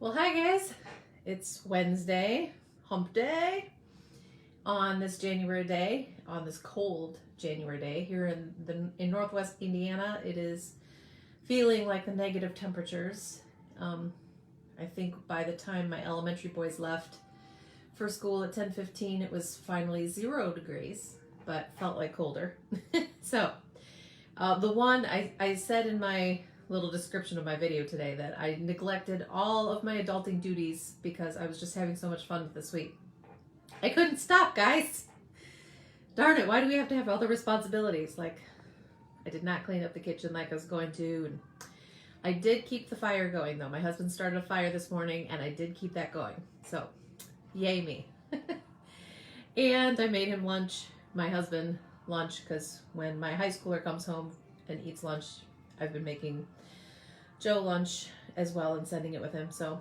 Well, hi guys. It's Wednesday, hump day, on this January day, on this cold January day here in Northwest Indiana. It is feeling like the negative temperatures. I think by the time my elementary boys left for school at 10:15, it was finally 0 degrees, but felt like colder. So the one I said in my little description of my video today that I neglected all of my adulting duties because I was just having so much fun with the sweet. I couldn't stop, guys. Darn it, why do we have to have all the responsibilities? Like, I did not clean up the kitchen like I was going to. And I did keep the fire going, though. My husband started a fire this morning, and I did keep that going. So, yay me. And I made him lunch, my husband lunch, because when my high schooler comes home and eats lunch, I've been making Joe lunch as well and sending it with him. So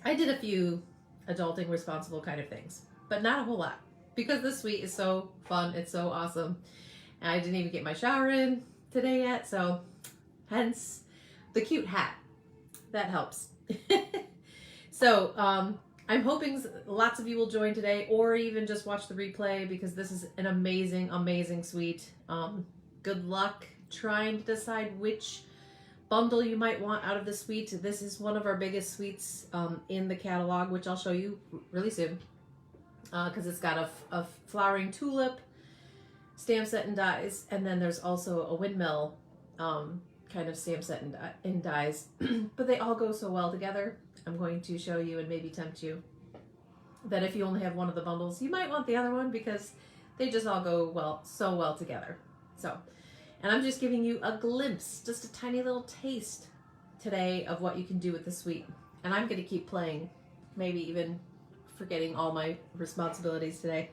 I did a few adulting responsible kind of things, but not a whole lot because this sweet is so fun. It's so awesome. And I didn't even get my shower in today yet. So hence the cute hat. That helps. So I'm hoping lots of you will join today or even just watch the replay because this is an amazing, amazing sweet. Good luck trying to decide which bundle you might want out of the suite. This is one of our biggest suites in the catalog, which I'll show you really soon because it's got a flowering tulip stamp set and dies, and then there's also a windmill kind of stamp set and dies, but they all go so well together. I'm going to show you and maybe tempt you that if you only have one of the bundles, you might want the other one because they just all go so well together. So, and I'm just giving you a glimpse, just a tiny little taste today of what you can do with the suite. And I'm going to keep playing, maybe even forgetting all my responsibilities today.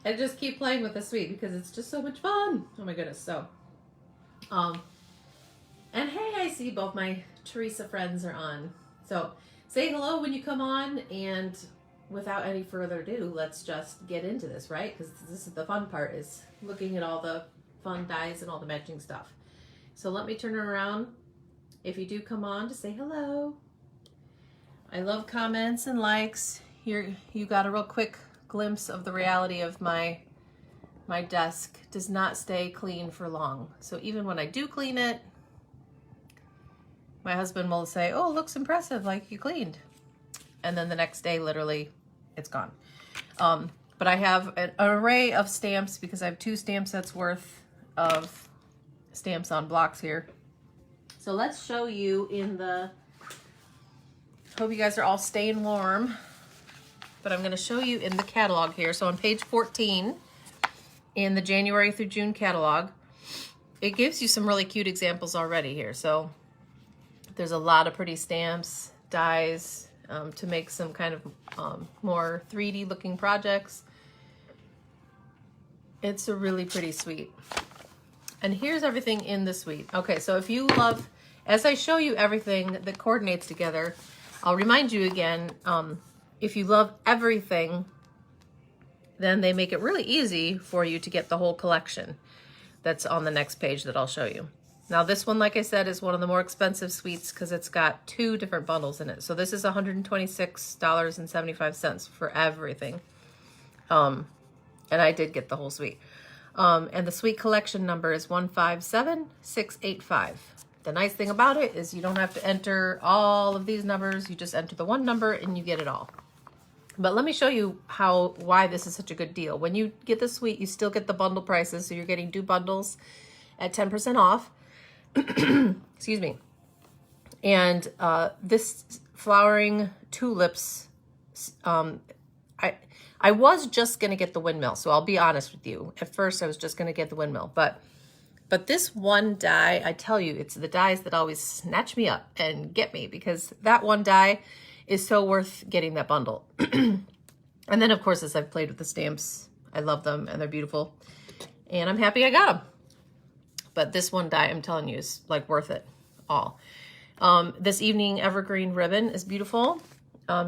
And just keep playing with the suite because it's just so much fun. Oh my goodness. So, and hey, I see both my Teresa friends are on. So say hello when you come on, and without any further ado, let's just get into this, right? Because this is the fun part, is looking at all the fun dies and all the matching stuff. So let me turn it around. If you do come on, to say hello. I love comments and likes. Here you got a real quick glimpse of the reality of my desk does not stay clean for long. So even when I do clean it, my husband will say, "Oh, looks impressive, like you cleaned." And then the next day, literally, it's gone. But I have an array of stamps because I have 2 stamp sets worth of stamps on blocks here. So let's show you in the, hope you guys are all staying warm, but I'm going to show you in the catalog here. So on page 14 in the January through June catalog, it gives you some really cute examples already here. So there's a lot of pretty stamps, dies, to make some kind of more 3D looking projects. It's a really pretty suite. And here's everything in the suite. Okay, so if you love, as I show you everything that coordinates together, I'll remind you again, if you love everything, then they make it really easy for you to get the whole collection that's on the next page that I'll show you. Now this one, like I said, is one of the more expensive suites because it's got 2 different bundles in it. So this is $126.75 for everything. And I did get the whole suite. And the suite collection number is 157685. The nice thing about it is you don't have to enter all of these numbers. You just enter the one number and you get it all. But let me show you why this is such a good deal. When you get the suite, you still get the bundle prices. So you're getting 2 bundles at 10% off. Excuse me. And this flowering tulips, I was just going to get the windmill, so I'll be honest with you. At first, I was just going to get the windmill, but this one die, I tell you, it's the dies that always snatch me up and get me because that one die is so worth getting that bundle. And then, of course, as I've played with the stamps, I love them and they're beautiful, and I'm happy I got them. But this one die, I'm telling you, is like worth it all. This evening evergreen ribbon is beautiful.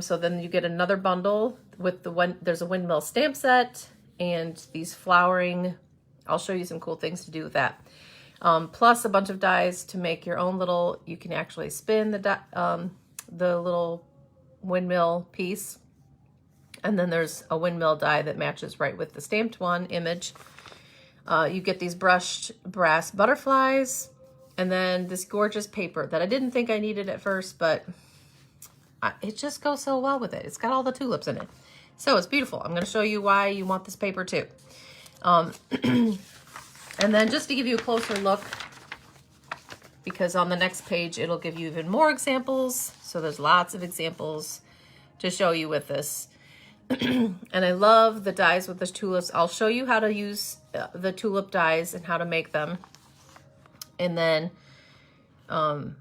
So then you get another bundle with there's a windmill stamp set and these flowering. I'll show you some cool things to do with that. plus a bunch of dies to make your own little, you can actually spin the the little windmill piece. And then there's a windmill die that matches right with the stamped one image. You get these brushed brass butterflies, and then this gorgeous paper that I didn't think I needed at first, but it just goes so well with it. It's got all the tulips in it. So it's beautiful. I'm going to show you why you want this paper too. And then just to give you a closer look, because on the next page, it'll give you even more examples. So there's lots of examples to show you with this. And I love the dies with the tulips. I'll show you how to use the tulip dies and how to make them. And then I'll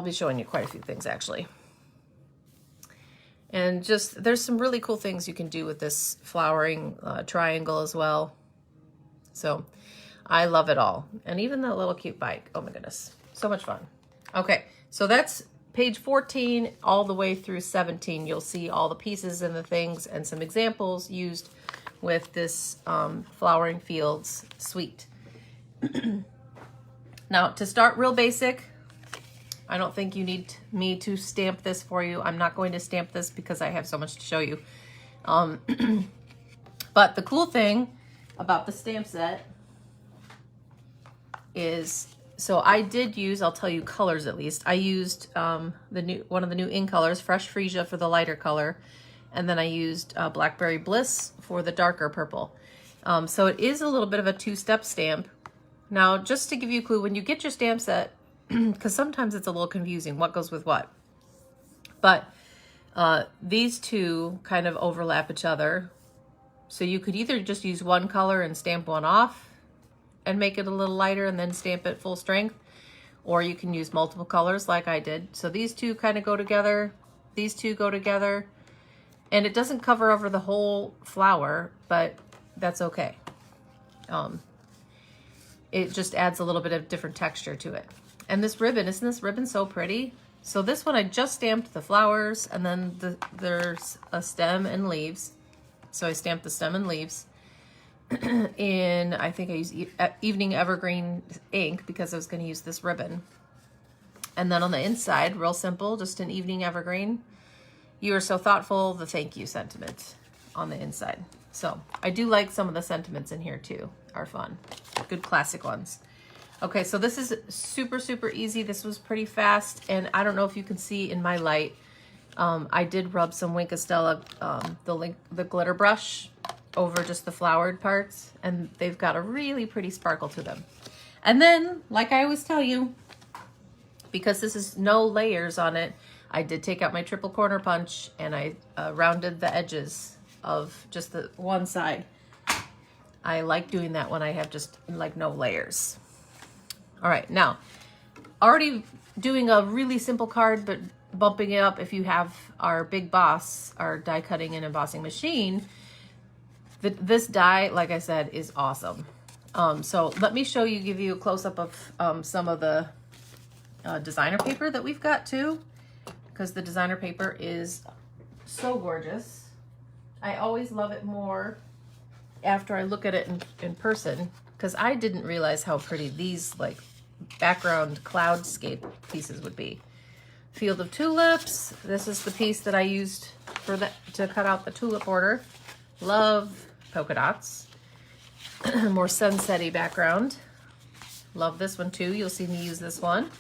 be showing you quite a few things actually. And just, there's some really cool things you can do with this flowering triangle as well. So I love it all. And even the little cute bike. Oh my goodness. So much fun. Okay. So that's page 14 all the way through 17. You'll see all the pieces and the things and some examples used with this Flowering Fields suite. Now, to start real basic, I don't think you need me to stamp this for you. I'm not going to stamp this because I have so much to show you. But the cool thing about the stamp set is, so I did use, I'll tell you colors at least. I used one of the new ink colors, Fresh Freesia for the lighter color. And then I used Blackberry Bliss for the darker purple. So it is a little bit of a two-step stamp. Now, just to give you a clue, when you get your stamp set, because sometimes it's a little confusing what goes with what. But these two kind of overlap each other. So you could either just use one color and stamp one off and make it a little lighter and then stamp it full strength. Or you can use multiple colors like I did. So these two kind of go together. These two go together. And it doesn't cover over the whole flower, but that's okay. It just adds a little bit of different texture to it. And this ribbon, isn't this ribbon so pretty? So this one I just stamped the flowers, and then there's a stem and leaves. So I stamped the stem and leaves in, I think I used Evening Evergreen ink because I was going to use this ribbon. And then on the inside, real simple, just an Evening Evergreen. You are so thoughtful, the thank you sentiment on the inside. So I do like some of the sentiments in here too, are fun. Good classic ones. Okay, so this is super, super easy. This was pretty fast, and I don't know if you can see in my light, I did rub some Wink of Stella, the glitter brush over just the flowered parts, and they've got a really pretty sparkle to them. And then, like I always tell you, because this is no layers on it, I did take out my triple corner punch, and I rounded the edges of just the one side. I like doing that when I have just like no layers. All right, now, already doing a really simple card, but bumping it up if you have our Big Boss, our die cutting and embossing machine. This die, like I said, is awesome. So let me show you, give you a close-up of some of the designer paper that we've got too, because the designer paper is so gorgeous. I always love it more after I look at it in person, because I didn't realize how pretty these like background cloudscape pieces would be. Field of Tulips. This is the piece that I used for to cut out the tulip border. Love polka dots. More sunset-y background. Love this one too. You'll see me use this one.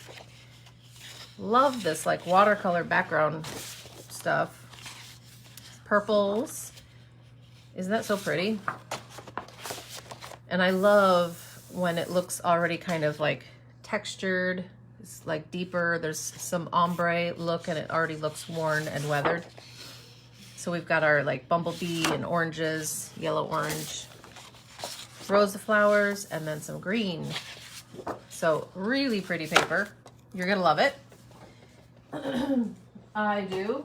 Love this like watercolor background stuff. Purples. Isn't that so pretty? And I love when it looks already kind of like textured. It's like deeper. There's some ombre look and it already looks worn and weathered. So we've got our like bumblebee and oranges, yellow orange, rows of flowers, and then some green. So really pretty paper. You're gonna love it. I do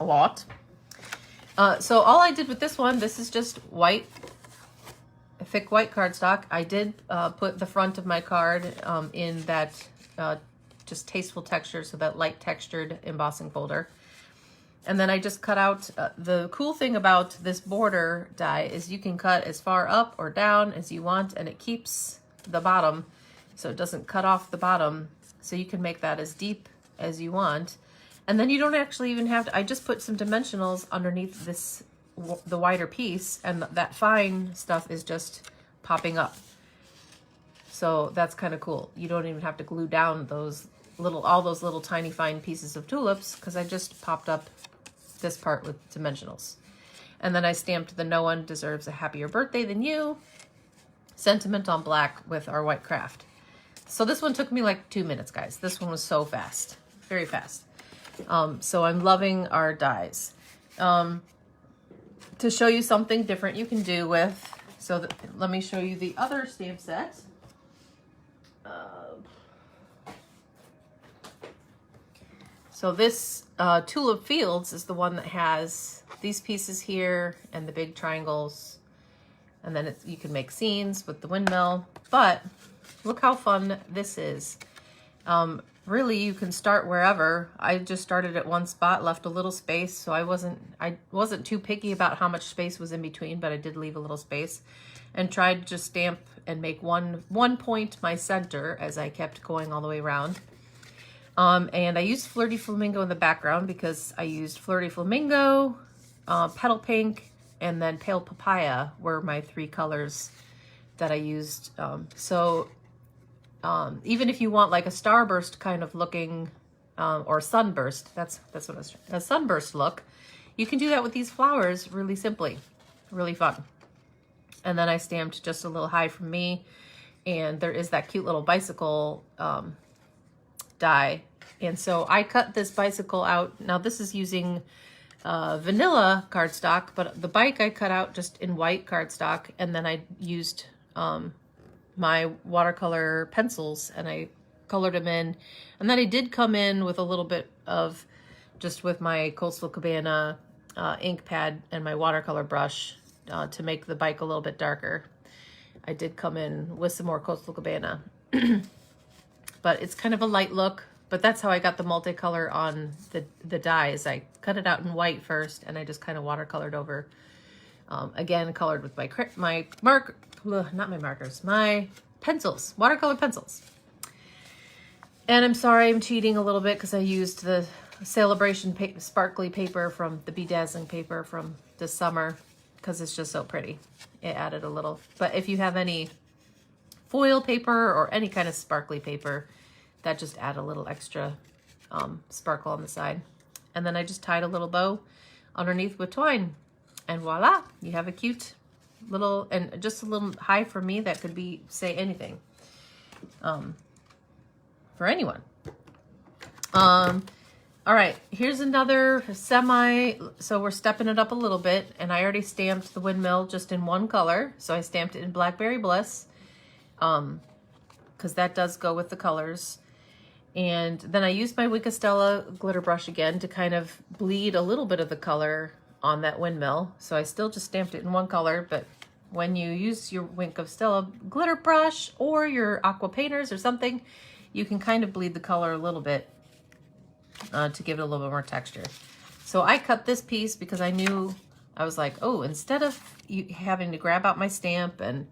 a lot. So all I did with this one, this is just white, thick white cardstock. I did put the front of my card in that just tasteful texture, so that light textured embossing folder. And then I just cut out, the cool thing about this border die is you can cut as far up or down as you want, and it keeps the bottom, so it doesn't cut off the bottom. So you can make that as deep as you want. And then you don't actually even have to, I just put some dimensionals underneath this, the wider piece, and that fine stuff is just popping up. So that's kind of cool. You don't even have to glue down those all those little tiny fine pieces of tulips, because I just popped up this part with dimensionals. And then I stamped the "No one deserves a happier birthday than you" sentiment on black with our white craft. So this one took me like 2 minutes, guys. This one was so fast, very fast. So I'm loving our dies. To show you something different you can do with, let me show you the other stamp set. So this Tulip Fields is the one that has these pieces here and the big triangles. And then you can make scenes with the windmill. But look how fun this is. Really, you can start wherever. I just started at one spot, left a little space. So I wasn't too picky about how much space was in between, but I did leave a little space. And tried to just stamp and make one point my center as I kept going all the way around. And I used Flirty Flamingo in the background because I used Flirty Flamingo, Petal Pink, and then Pale Papaya were my 3 colors that I used. Even if you want like a starburst kind of looking, or sunburst, that's what it's, a sunburst look, you can do that with these flowers really simply, really fun. And then I stamped just a little high from me, and there is that cute little bicycle die. And so I cut this bicycle out. Now this is using vanilla cardstock, but the bike I cut out just in white cardstock, and then I used my watercolor pencils and I colored them in. And then I did come in with a little bit of, just with my Coastal Cabana ink pad and my watercolor brush to make the bike a little bit darker. I did come in with some more Coastal Cabana. But it's kind of a light look, but that's how I got the multicolor on the dies. I cut it out in white first, and I just kind of watercolored over. Again, colored with my my pencils, watercolor pencils. And I'm sorry, I'm cheating a little bit because I used the Celebration sparkly paper from the Bedazzling paper from this summer because it's just so pretty. It added a little, but if you have any foil paper or any kind of sparkly paper, that just add a little extra sparkle on the side. And then I just tied a little bow underneath with twine, and voila, you have a cute little, and just a little high for me that could be, say anything, for anyone. All right, here's another so we're stepping it up a little bit, and I already stamped the windmill just in one color. So I stamped it in Blackberry Bliss, because that does go with the colors. And then I used my Wink of Stella glitter brush again to kind of bleed a little bit of the color on that windmill. So I still just stamped it in one color, but when you use your Wink of Stella glitter brush or your aqua painters or something, you can kind of bleed the color a little bit to give it a little bit more texture. So I cut this piece because I knew, I was like, oh, instead of having to grab out my stamp and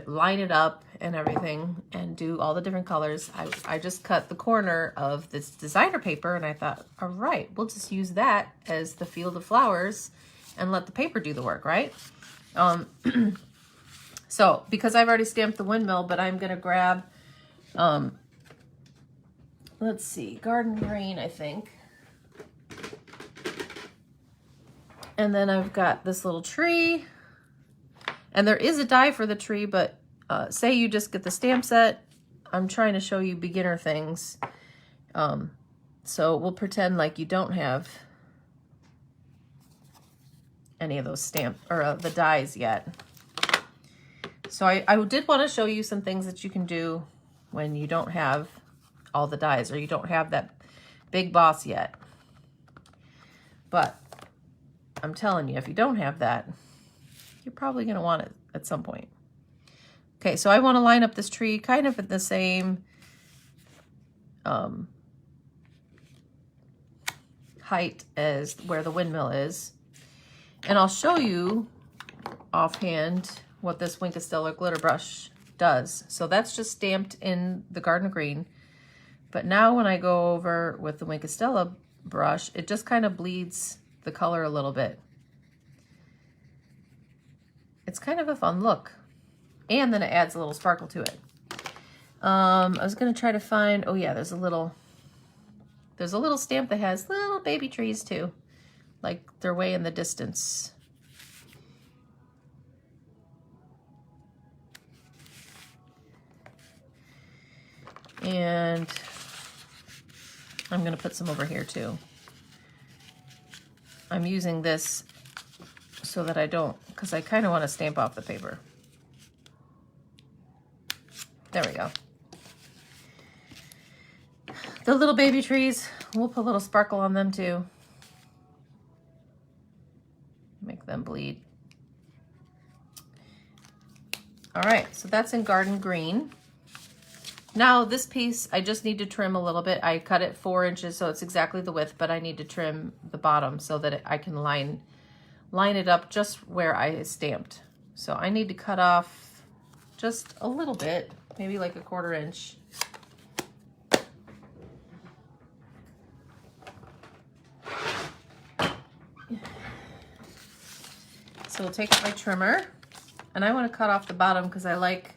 line it up and everything and do all the different colors, I just cut the corner of this designer paper, and I thought, all right, we'll just use that as the field of flowers and let the paper do the work, right? So because I've already stamped the windmill, but I'm gonna grab, let's see, Garden Green, I think. And then I've got this little tree. And there is a die for the tree, but say you just get the stamp set. I'm trying to show you beginner things. So we'll pretend like you don't have any of those the dies yet. So I did want to show you some things that you can do when you don't have all the dies, or you don't have that big boss yet. But I'm telling you, if you don't have that, you're probably going to want it at some point. Okay, so I want to line up this tree kind of at the same height as where the windmill is. And I'll show you offhand what this Wink of Stella glitter brush does. So that's just stamped in the Garden Green. But now when I go over with the Wink of Stella brush, it just kind of bleeds the color a little bit. It's kind of a fun look. And then it adds a little sparkle to it. I was gonna try to find, oh yeah, there's a little stamp that has little baby trees too. Like they're way in the distance. And I'm gonna put some over here too. I'm using this so that I don't, because I kind of want to stamp off the paper. There we go. The little baby trees, we'll put a little sparkle on them too. Make them bleed. All right, so that's in Garden Green. Now this piece, I just need to trim a little bit. I cut it 4 inches, so it's exactly the width, but I need to trim the bottom so that I can line it up just where I stamped. So I need to cut off just a little bit, maybe like a 1/4 inch. So we'll take my trimmer, and I want to cut off the bottom because I like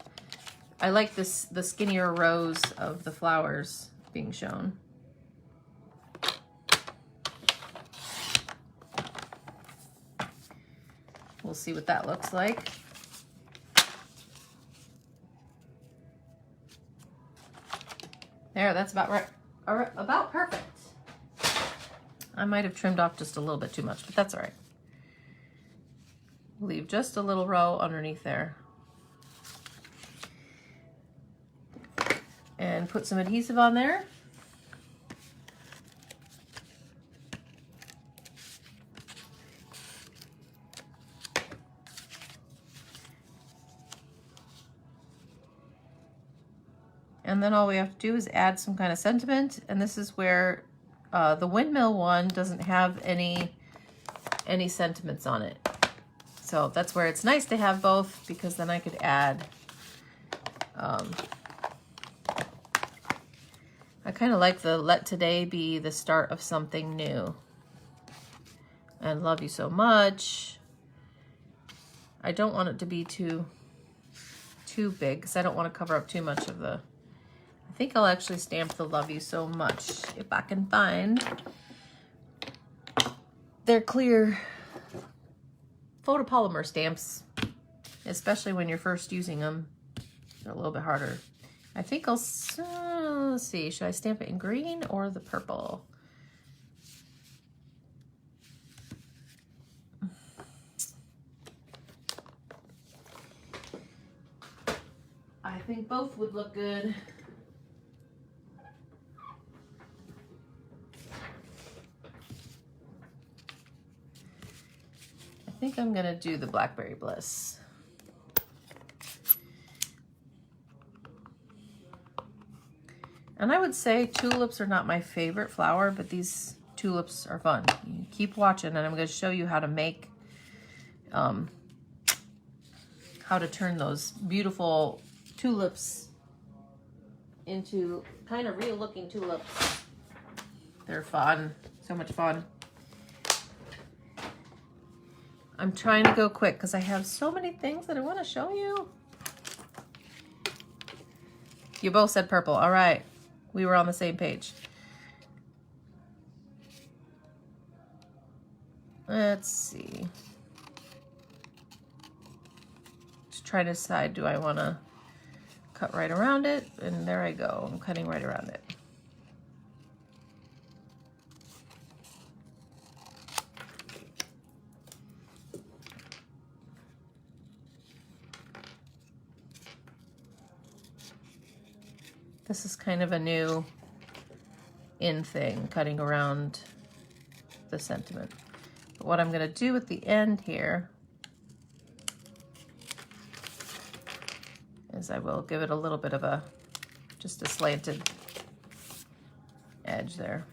the skinnier rows of the flowers being shown. We'll see what that looks like. There, that's about right, about perfect. I might have trimmed off just a little bit too much, but that's all right. Leave just a little row underneath there. And put some adhesive on there. And then all we have to do is add some kind of sentiment. And this is where the windmill one doesn't have any sentiments on it. So that's where it's nice to have both, because then I could add, I kind of like the let today be the start of something new. And love you so much. I don't want it to be too big because I don't want to cover up too much of the, I think I'll actually stamp the love you so much if I can find their clear photopolymer stamps, especially when you're first using them. They're a little bit harder. I think I'll, let's see, should I stamp it in green or the purple? I think both would look good. I think I'm gonna do the Blackberry Bliss. And I would say tulips are not my favorite flower, but these tulips are fun. You keep watching, and I'm going to show you how to make, how to turn those beautiful tulips into kind of real looking tulips. They're fun, so much fun. I'm trying to go quick because I have so many things that I want to show you. You both said purple, all right. We were on the same page. Let's see. Just try to decide, do I want to cut right around it? And there I go. I'm cutting right around it. This is kind of a new in thing, cutting around the sentiment. But what I'm going to do at the end here is I will give it a little bit of just a slanted edge there.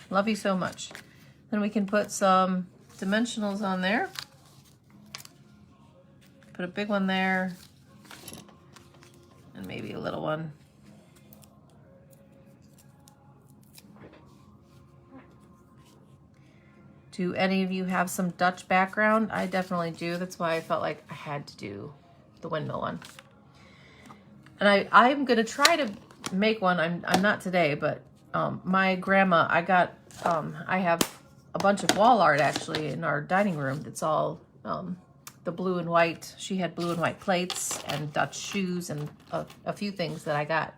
Love you so much. Then we can put some dimensionals on there. Put a big one there and maybe a little one. Do any of you have some Dutch background? I definitely do. That's why I felt like I had to do the windmill one. And I'm gonna try to make one. I'm not today, but my grandma, I have a bunch of wall art actually in our dining room. That's all the blue and white. She had blue and white plates and Dutch shoes and a few things that I got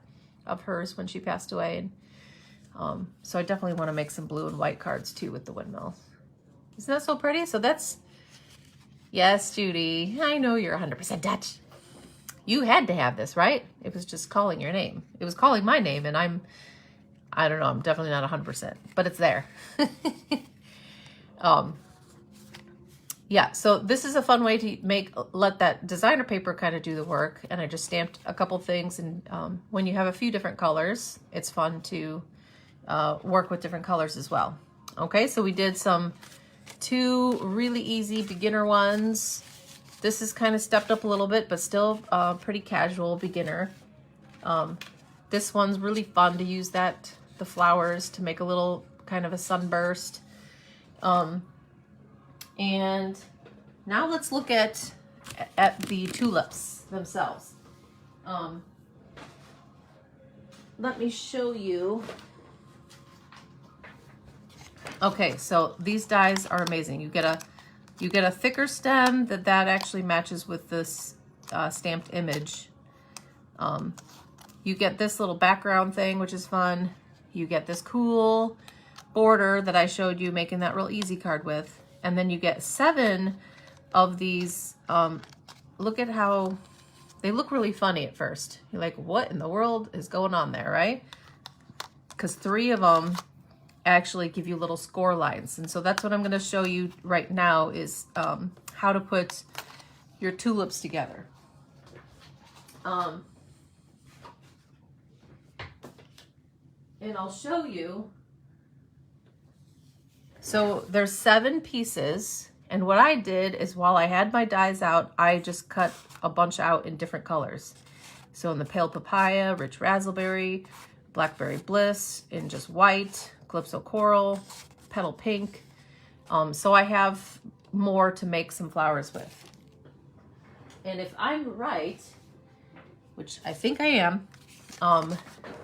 of hers when she passed away. And so I definitely want to make some blue and white cards too with the windmill. Isn't that so pretty? So that's, yes, Judy, I know you're 100% Dutch. You had to have this, right? It was just calling your name. It was calling my name, and I don't know, I'm definitely not 100%, but it's there. Yeah, so this is a fun way to let that designer paper kind of do the work. And I just stamped a couple things. And when you have a few different colors, it's fun to work with different colors as well. Okay, so we did two really easy beginner ones. This is kind of stepped up a little bit, but still pretty casual beginner. This one's really fun to use the flowers to make a little kind of a sunburst. And now let's look at the tulips themselves. Let me show you. Okay, so these dies are amazing. You get a thicker stem that actually matches with this stamped image. You get this little background thing, which is fun. You get this cool border that I showed you making that real easy card with. And then you get 7 of these. Look at how they look really funny at first. You're like, what in the world is going on there, right? Because 3 of them actually give you little score lines. And so that's what I'm going to show you right now is how to put your tulips together. And I'll show you. So there's 7 pieces. And what I did is while I had my dies out, I just cut a bunch out in different colors. So in the pale papaya, rich raspberry, Blackberry Bliss, in just white, Calypso coral, petal pink. So I have more to make some flowers with. And if I'm right, which I think I am,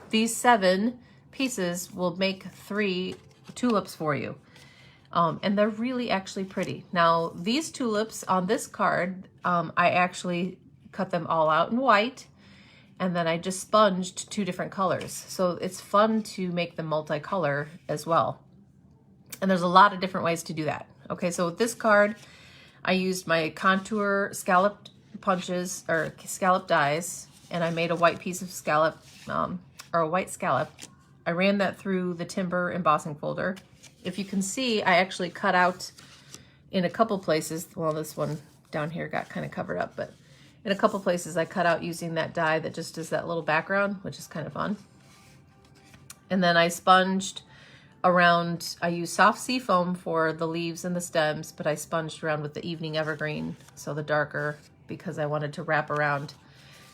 these 7 pieces will make 3 tulips for you. And they're really actually pretty. Now, these tulips on this card, I actually cut them all out in white, and then I just sponged 2 different colors. So it's fun to make them multicolor as well. And there's a lot of different ways to do that. Okay, so with this card, I used my contour scalloped punches, or scallop dies, and I made a white piece of scallop, or a white scallop. I ran that through the timber embossing folder. If you can see, I actually cut out in a couple places. Well, this one down here got kind of covered up, but in a couple places I cut out using that die that just does that little background, which is kind of fun. And then I sponged around, I used soft sea foam for the leaves and the stems, but I sponged around with the evening evergreen, so the darker, because I wanted to wrap around.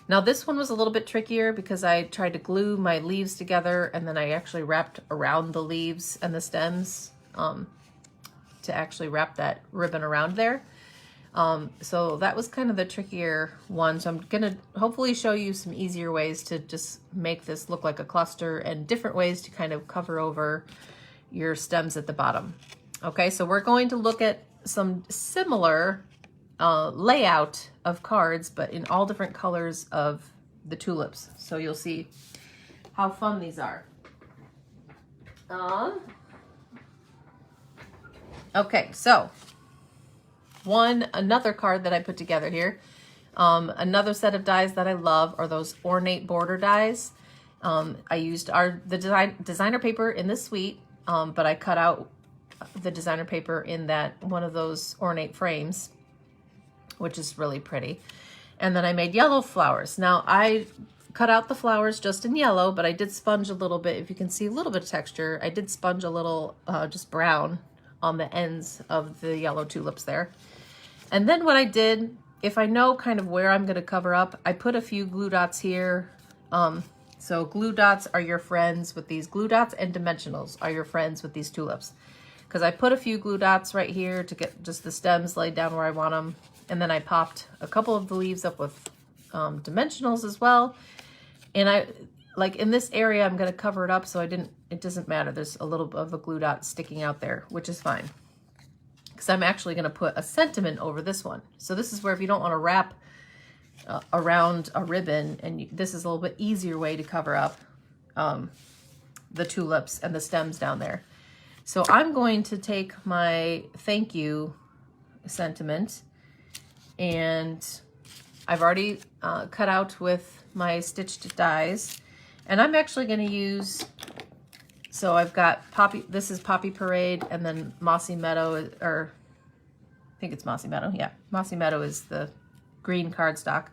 Now this one was a little bit trickier because I tried to glue my leaves together, and then I actually wrapped around the leaves and the stems to actually wrap that ribbon around there. So that was kind of the trickier one. So I'm gonna hopefully show you some easier ways to just make this look like a cluster and different ways to kind of cover over your stems at the bottom. Okay, so we're going to look at some similar layout of cards, but in all different colors of the tulips. So you'll see how fun these are. Okay, so another card that I put together here. Another set of dies that I love are those Ornate border dies. I used the designer paper in this suite, but I cut out the designer paper in one of those Ornate frames, which is really pretty. And then I made yellow flowers. Now I cut out the flowers just in yellow, but I did sponge a little bit. If you can see a little bit of texture, I did sponge a little just brown on the ends of the yellow tulips there. And then what I did, if I know kind of where I'm going to cover up, I put a few glue dots here. So glue dots are your friends with these glue dots, and dimensionals are your friends with these tulips. because I put a few glue dots right here to get just the stems laid down where I want them. And then I popped a couple of the leaves up with dimensionals as well. And I, like in this area, I'm going to cover it up so it doesn't matter. There's a little bit of a glue dot sticking out there, which is fine. Because I'm actually going to put a sentiment over this one. So this is where if you don't want to wrap around a ribbon, and this is a little bit easier way to cover up the tulips and the stems down there. So I'm going to take my thank you sentiment, and I've already cut out with my stitched dies, and I'm actually going to use, so I've got Poppy, this is Poppy Parade, and then Mossy Meadow, or I think it's Mossy Meadow, yeah. Mossy Meadow is the green cardstock.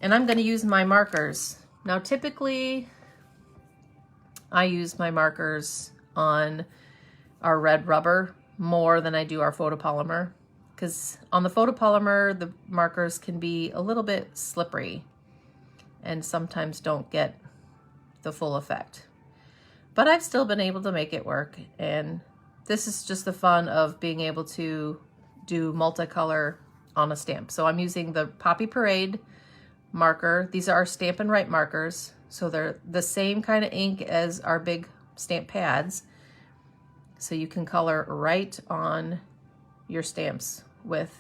And I'm going to use my markers. Now typically I use my markers on our red rubber more than I do our photopolymer, because on the photopolymer the markers can be a little bit slippery and sometimes don't get the full effect. But I've still been able to make it work, and this is just the fun of being able to do multicolor on a stamp. So I'm using the Poppy Parade marker. These are our Stampin' Write markers. So they're the same kind of ink as our big stamp pads. So you can color right on your stamps with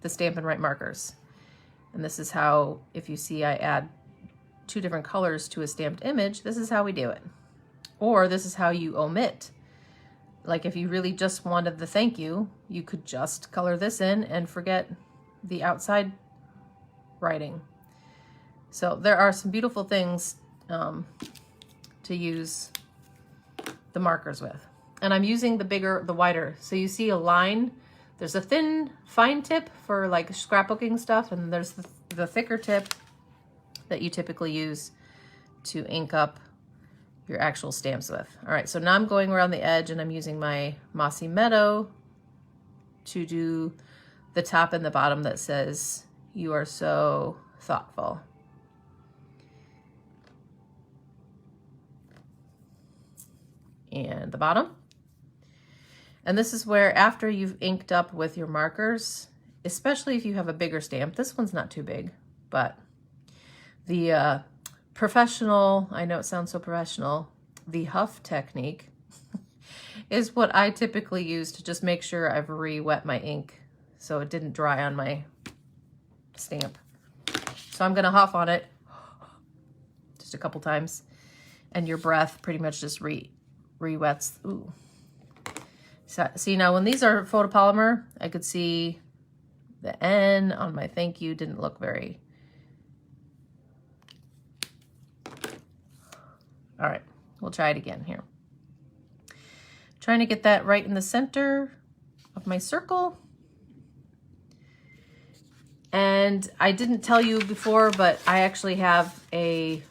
the Stampin' Write markers. And this is how, if you see I add 2 different colors to a stamped image, this is how we do it. Or this is how you omit. Like if you really just wanted the thank you, you could just color this in and forget the outside writing. So there are some beautiful things to use the markers with. And I'm using the bigger, the wider. So you see a line, there's a thin, fine tip for like scrapbooking stuff, and there's the thicker tip that you typically use to ink up your actual stamps with. All right, so now I'm going around the edge, and I'm using my Mossy Meadow to do the top and the bottom that says, "You are so thoughtful." And the bottom. And this is where, after you've inked up with your markers, especially if you have a bigger stamp, this one's not too big, but the professional, I know it sounds so professional, the huff technique is what I typically use to just make sure I've re-wet my ink so it didn't dry on my stamp. So I'm gonna huff on it just a couple times, and your breath pretty much just re-wets. Ooh. So, see, now when these are photopolymer, I could see the N on my thank you didn't look very. All right, we'll try it again here. Trying to get that right in the center of my circle. And I didn't tell you before, but I actually have a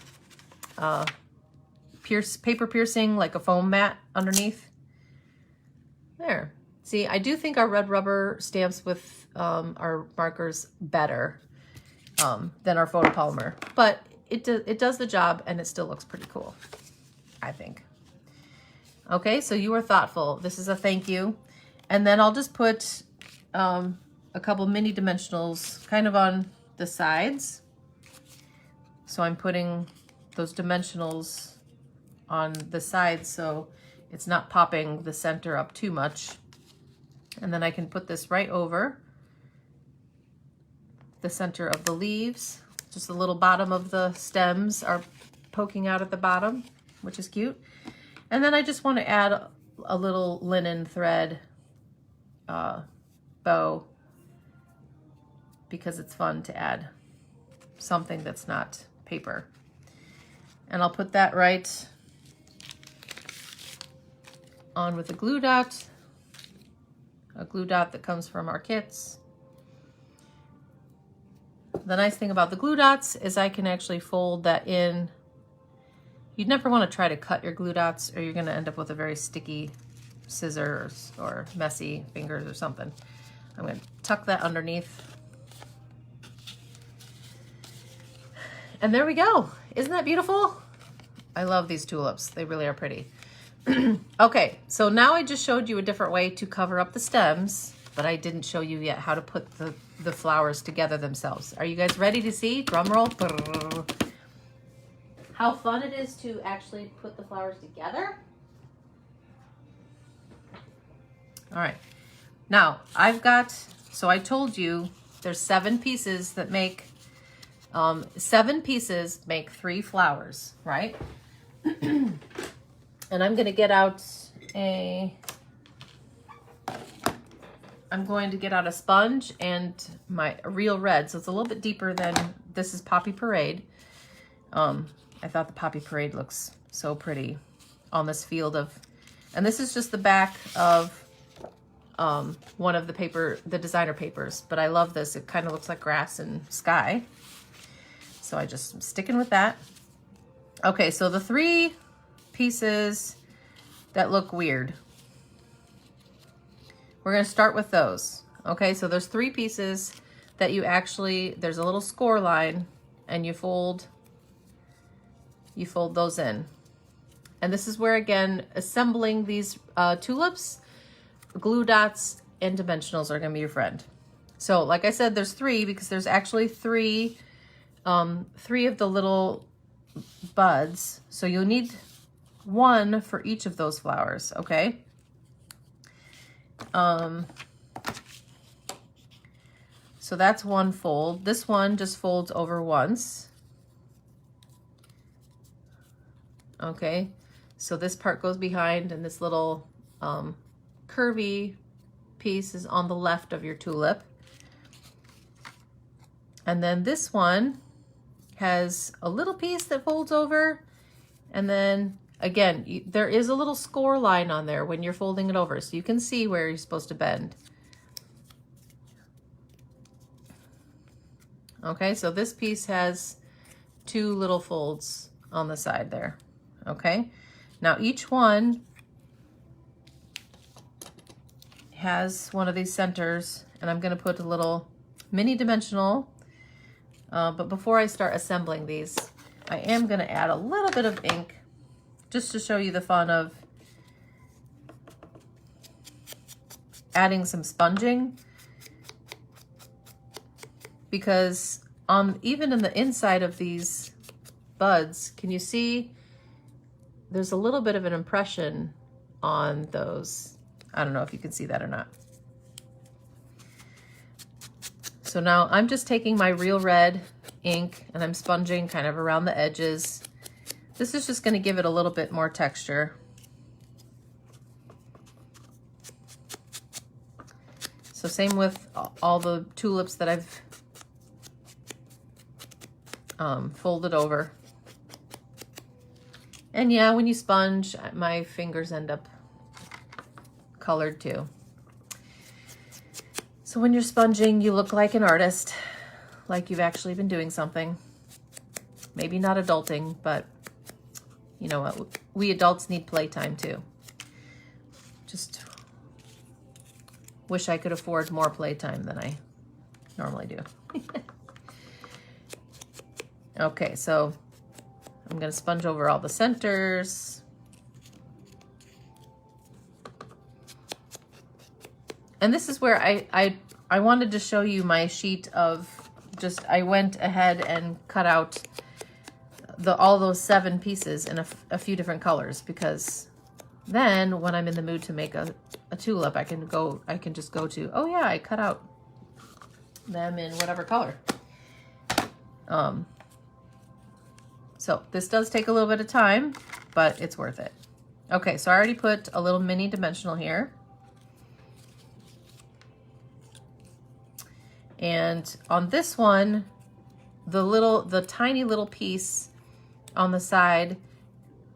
paper piercing, like a foam mat underneath. There. See, I do think our red rubber stamps with our markers better than our photopolymer, but it does the job, and it still looks pretty cool, I think. Okay, so you are thoughtful. This is a thank you. And then I'll just put a couple mini dimensionals kind of on the sides. So I'm putting those dimensionals on the sides so it's not popping the center up too much. And then I can put this right over the center of the leaves. Just the little bottom of the stems are poking out at the bottom, which is cute. And then I just want to add a little linen thread bow, because it's fun to add something that's not paper. And I'll put that right on with a glue dot that comes from our kits. The nice thing about the glue dots is I can actually fold that in. You'd never want to try to cut your glue dots, or you're going to end up with a very sticky scissors or messy fingers or something. I'm going to tuck that underneath. And there we go. Isn't that beautiful? I love these tulips. They really are pretty. Okay, so now I just showed you a different way to cover up the stems, but I didn't show you yet how to put the flowers together themselves. Are you guys ready to see? Drum roll. How fun it is to actually put the flowers together. All right, now so I told you there's 7 pieces that make, 7 pieces make 3 flowers, right? And I'm going to get out a sponge and my real red. So it's a little bit deeper than, this is Poppy Parade. I thought the Poppy Parade looks so pretty on this field of, and this is just the back of one of the designer papers, but I love this. It kind of looks like grass and sky. So I just am sticking with that. Okay, so the 3 pieces that look weird, we're going to start with those. Okay, so there's 3 pieces that you actually, there's a little score line and you fold those in. And this is where, again, assembling these tulips, glue dots and dimensionals are going to be your friend. So like I said, there's 3 because there's actually 3 of the little buds. So you'll need 1 for each of those flowers, okay? So that's 1 fold. This one just folds over once. Okay, so this part goes behind and this little curvy piece is on the left of your tulip. And then this one has a little piece that folds over, and then again, there is a little score line on there when you're folding it over, so you can see where you're supposed to bend. Okay, so this piece has 2 little folds on the side there. Okay, now each one has one of these centers, and I'm going to put a little mini dimensional. But before I start assembling these, I am going to add a little bit of ink just to show you the fun of adding some sponging, because even in the inside of these buds, can you see there's a little bit of an impression on those? I don't know if you can see that or not. So now I'm just taking my real red ink and I'm sponging kind of around the edges. This is just going to give it a little bit more texture. So same with all the tulips that I've folded over. And yeah, when you sponge, my fingers end up colored too. So when you're sponging, you look like an artist, like you've actually been doing something. Maybe not adulting, but you know what? We adults need playtime too. Just wish I could afford more playtime than I normally do. Okay, so I'm going to sponge over all the centers. And this is where I wanted to show you my sheet of I went ahead and cut out all those 7 pieces in a few different colors, because then when I'm in the mood to make a tulip, I can just go to, oh yeah, I cut out them in whatever color. So this does take a little bit of time, but it's worth it. Okay, so I already put a little mini dimensional here. And on this one, the tiny little piece on the side,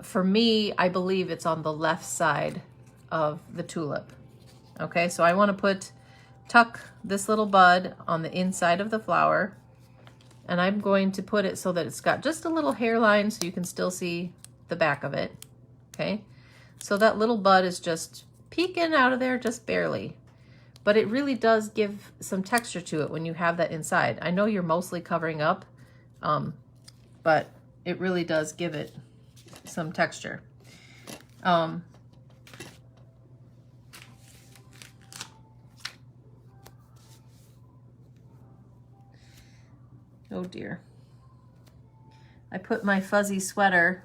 for me, I believe it's on the left side of the tulip. Okay, so I want to tuck this little bud on the inside of the flower, and I'm going to put it so that it's got just a little hairline so you can still see the back of it. Okay, so that little bud is just peeking out of there just barely. But it really does give some texture to it when you have that inside. I know you're mostly covering up, but it really does give it some texture. Oh dear. I put my fuzzy sweater.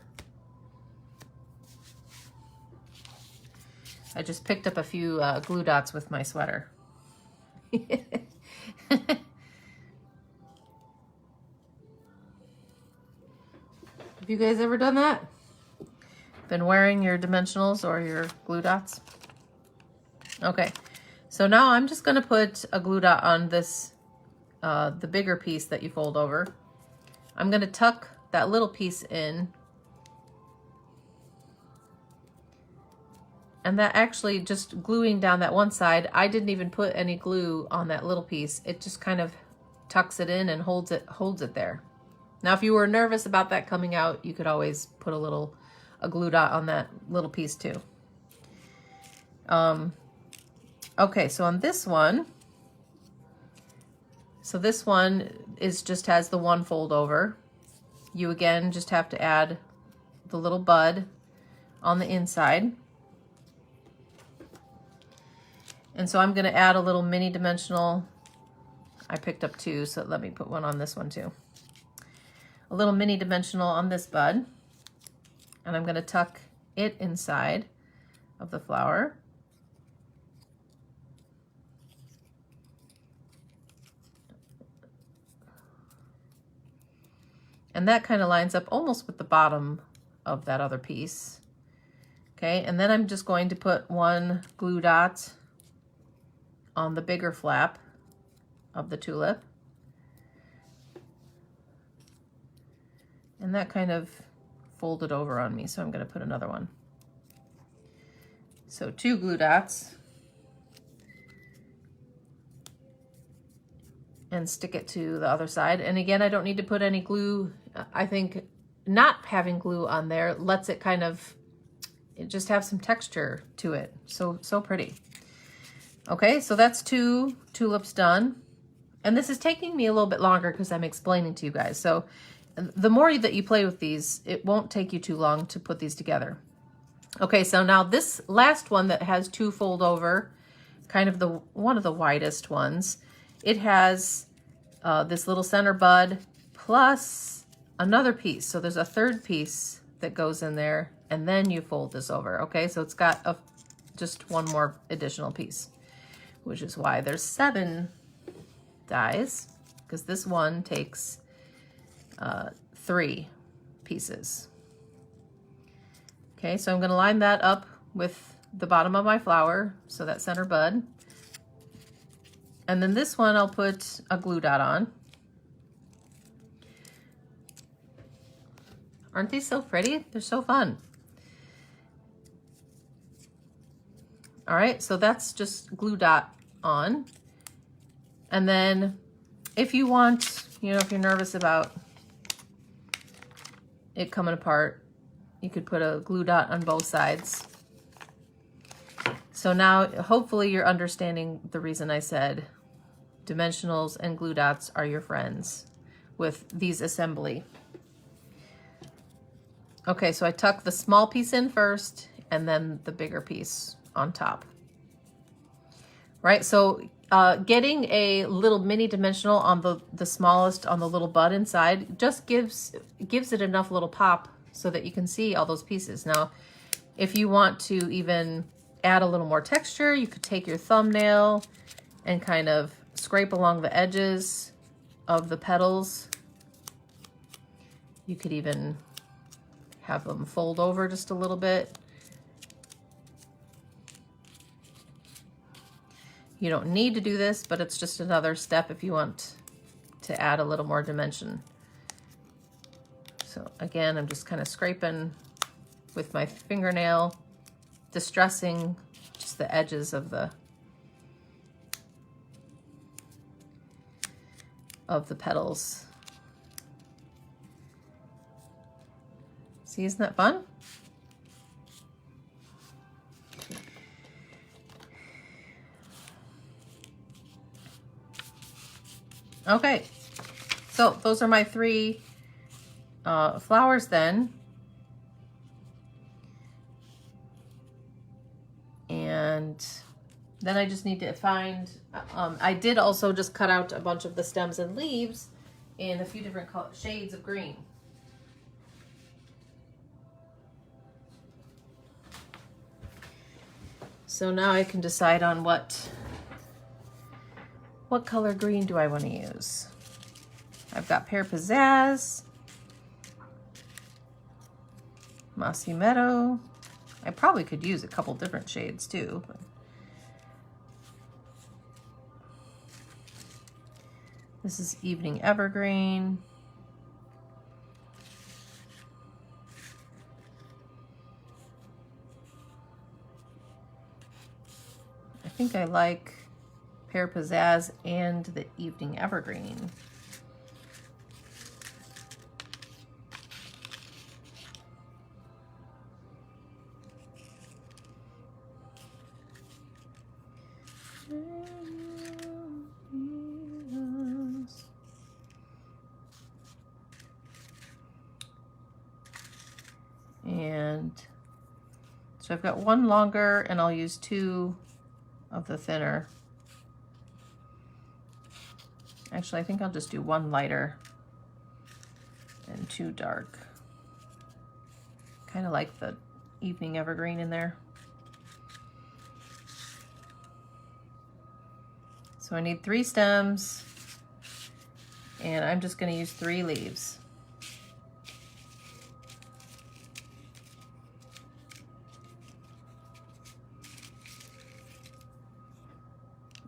I just picked up a few glue dots with my sweater. Have you guys ever done that? Been wearing your dimensionals or your glue dots? Okay, so now I'm just gonna put a glue dot on this, the bigger piece that you fold over. I'm gonna tuck that little piece in. And that actually just gluing down that one side, I didn't even put any glue on that little piece. It just kind of tucks it in and holds it there. Now, if you were nervous about that coming out, you could always put a glue dot on that little piece too. Okay, so on this one, this one just has the one fold over. You again just have to add the little bud on the inside. And so I'm going to add a little mini dimensional. I picked up two, so let me put one on this one too. A little mini dimensional on this bud. And I'm going to tuck it inside of the flower. And that kind of lines up almost with the bottom of that other piece. Okay, and then I'm just going to put one glue dot on the bigger flap of the tulip. And that kind of folded over on me, so I'm going to put another one. So 2 glue dots. And stick it to the other side. And again, I don't need to put any glue. I think not having glue on there lets it kind of just have some texture to it. So pretty. Okay, so that's 2 tulips done. And this is taking me a little bit longer because I'm explaining to you guys. So the more that you play with these, it won't take you too long to put these together. Okay, so now this last one that has 2 fold over, kind of one of the widest ones, it has this little center bud plus another piece. So there's a third piece that goes in there, and then you fold this over. Okay, so it's got just one more additional piece, which is why there's 7 dies, because this one takes 3 pieces. Okay, so I'm going to line that up with the bottom of my flower, so that center bud. And then this one I'll put a glue dot on. Aren't these so pretty? They're so fun. All right, so that's just glue dot on. And then if you want, if you're nervous about it coming apart, you could put a glue dot on both sides. So now hopefully you're understanding the reason I said dimensionals and glue dots are your friends with these assembly. Okay, so I tuck the small piece in first and then the bigger piece on top. Right, so getting a little mini dimensional on the smallest, on the little bud inside, just gives it enough little pop so that you can see all those pieces. Now, if you want to even add a little more texture, you could take your thumbnail and kind of scrape along the edges of the petals. You could even have them fold over just a little bit. You don't need to do this, but it's just another step if you want to add a little more dimension. So again, I'm just kind of scraping with my fingernail, distressing just the edges of the petals. See, isn't that fun? Okay, so those are my 3 flowers then. And then I just need to find, I did also just cut out a bunch of the stems and leaves in a few different shades of green. So now I can decide on what color green do I want to use. I've got Pear Pizzazz, Mossy Meadow. I probably could use a couple different shades too. But this is Evening Evergreen. I think I like Pear Pizzazz and the Evening Evergreen. And so I've got one longer, and I'll use two of the thinner. Actually, I think I'll just do one lighter and two dark. Kind of like the Evening Evergreen in there. So I need 3 stems, and I'm just going to use 3 leaves.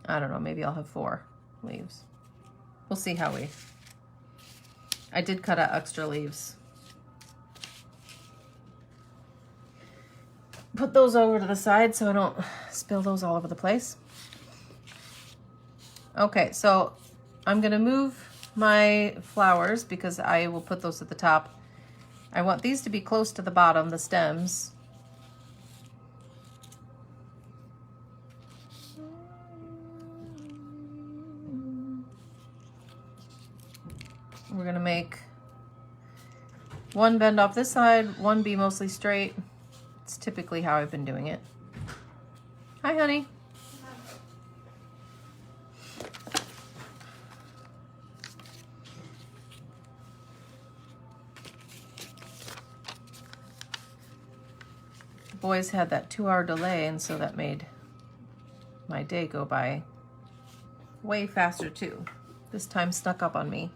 I don't know, maybe I'll have 4 leaves. We'll see how I did cut out extra leaves. Put those over to the side so I don't spill those all over the place. Okay, so I'm gonna move my flowers because I will put those at the top. I want these to be close to the bottom, the stems. We're gonna make one bend off this side, one be mostly straight. It's typically how I've been doing it. Hi, honey. The boys had that 2-hour delay, and so that made my day go by way faster too. This time snuck up on me,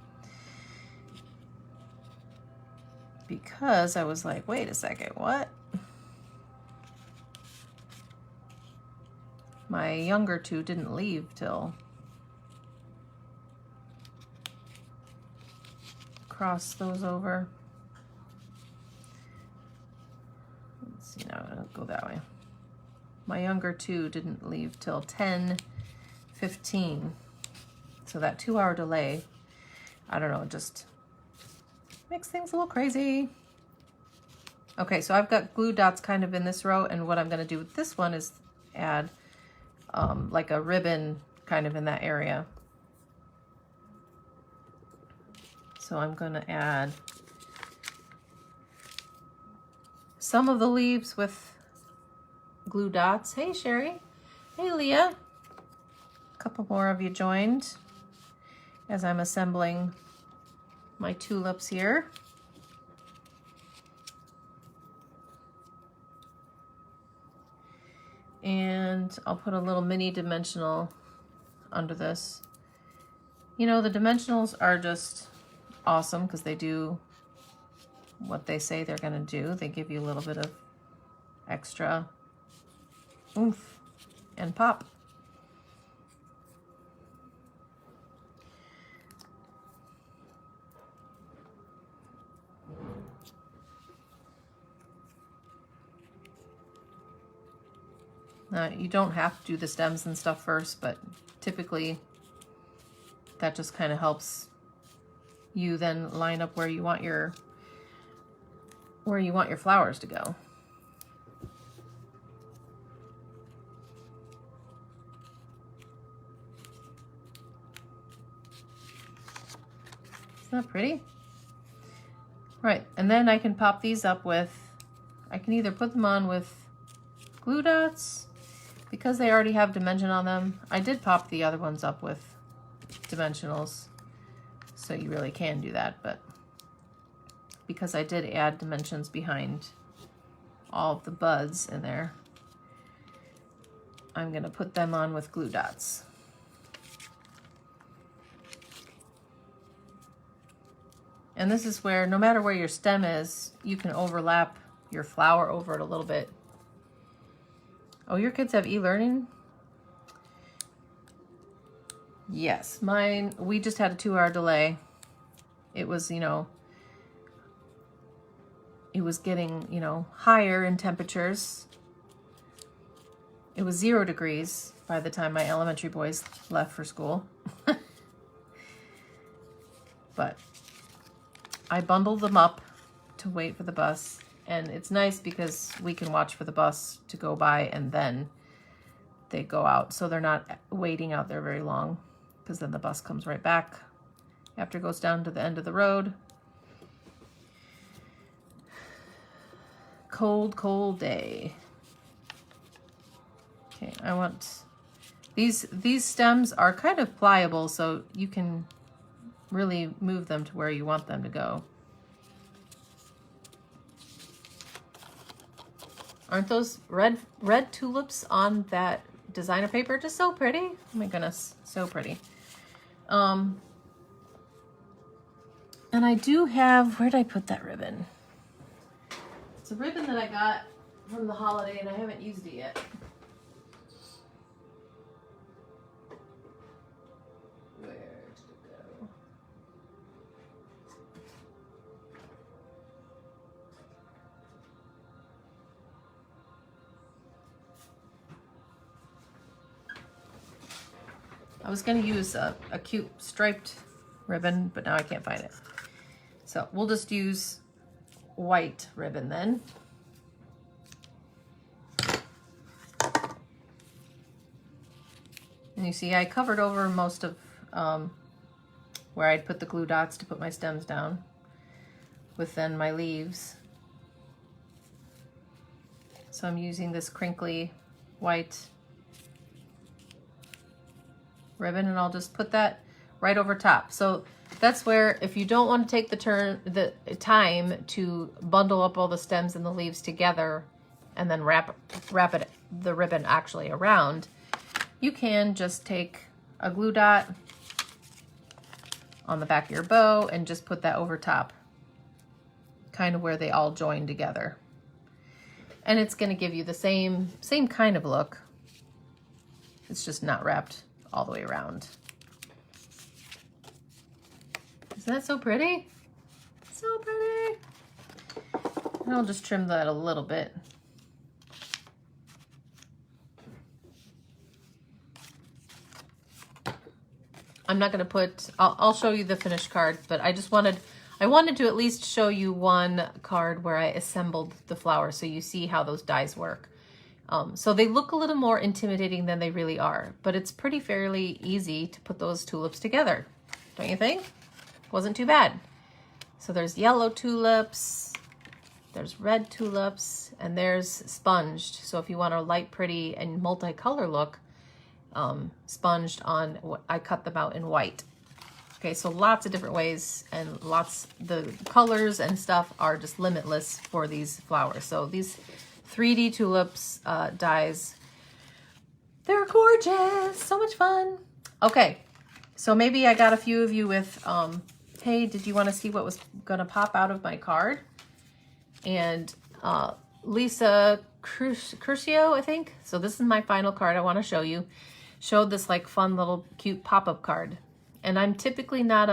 because I was like, wait a second, what? My younger 2 didn't leave till cross those over. Let's see, now I'll go that way. My younger 2 didn't leave till 10:15. So that 2-hour delay, I don't know, it just makes things a little crazy. Okay, so I've got glue dots kind of in this row, and what I'm gonna do with this one is add like a ribbon kind of in that area. So I'm gonna add some of the leaves with glue dots. Hey, Sherry. Hey, Leah. A couple more of you joined as I'm assembling my tulips here. And I'll put a little mini dimensional under this. You know, the dimensionals are just awesome because they do what they say they're gonna do. They give you a little bit of extra oomph and pop. You don't have to do the stems and stuff first, but typically that just kind of helps you then line up where you want your flowers to go. Isn't that pretty? Right, and then I can pop these up with, I can either put them on with glue dots, because they already have dimension on them. I did pop the other ones up with dimensionals. So you really can do that, but because I did add dimensions behind all of the buds in there, I'm gonna put them on with glue dots. And this is where, no matter where your stem is, you can overlap your flower over it a little bit. Oh, your kids have e-learning? Yes, mine, we just had a 2-hour delay. It was, you know, it was getting, you know, higher in temperatures. It was 0 degrees by the time my elementary boys left for school. But I bundled them up to wait for the bus. And it's nice because we can watch for the bus to go by and then they go out. So they're not waiting out there very long, because then the bus comes right back after it goes down to the end of the road. Cold, cold day. Okay, I want these stems are kind of pliable, so you can really move them to where you want them to go. Aren't those red tulips on that designer paper just so pretty? Oh my goodness, so pretty. And I do have, where did I put that ribbon? It's a ribbon that I got from the holiday and I haven't used it yet. Where did it go? I was going to use a cute striped ribbon, but now I can't find it. So we'll just use white ribbon then. And you see I covered over most of where I'd put the glue dots to put my stems down with then my leaves. So I'm using this crinkly white ribbon and I'll just put that right over top. So that's where, if you don't want to take the time to bundle up all the stems and the leaves together and then wrap the ribbon actually around, you can just take a glue dot on the back of your bow and just put that over top, kind of where they all join together. And it's going to give you the same kind of look. It's just not wrapped all the way around. Isn't that so pretty? So pretty. And I'll just trim that a little bit. I'm not going to put, I'll show you the finished card, but I wanted to at least show you one card where I assembled the flowers so you see how those dies work. So they look a little more intimidating than they really are, but it's pretty fairly easy to put those tulips together, don't you think? Wasn't too bad. So there's yellow tulips, there's red tulips, and there's sponged. So if you want a light, pretty, and multicolor look, sponged on, I cut them out in white. Okay, so lots of different ways, and the colors and stuff are just limitless for these flowers. So these 3D tulips dies, they're gorgeous, so much fun. Okay, so maybe I got a few of you with, hey, did you want to see what was going to pop out of my card? And Lisa Curcio, I think. So this is my final card I want to show you. Showed this like fun little cute pop-up card. And I'm typically not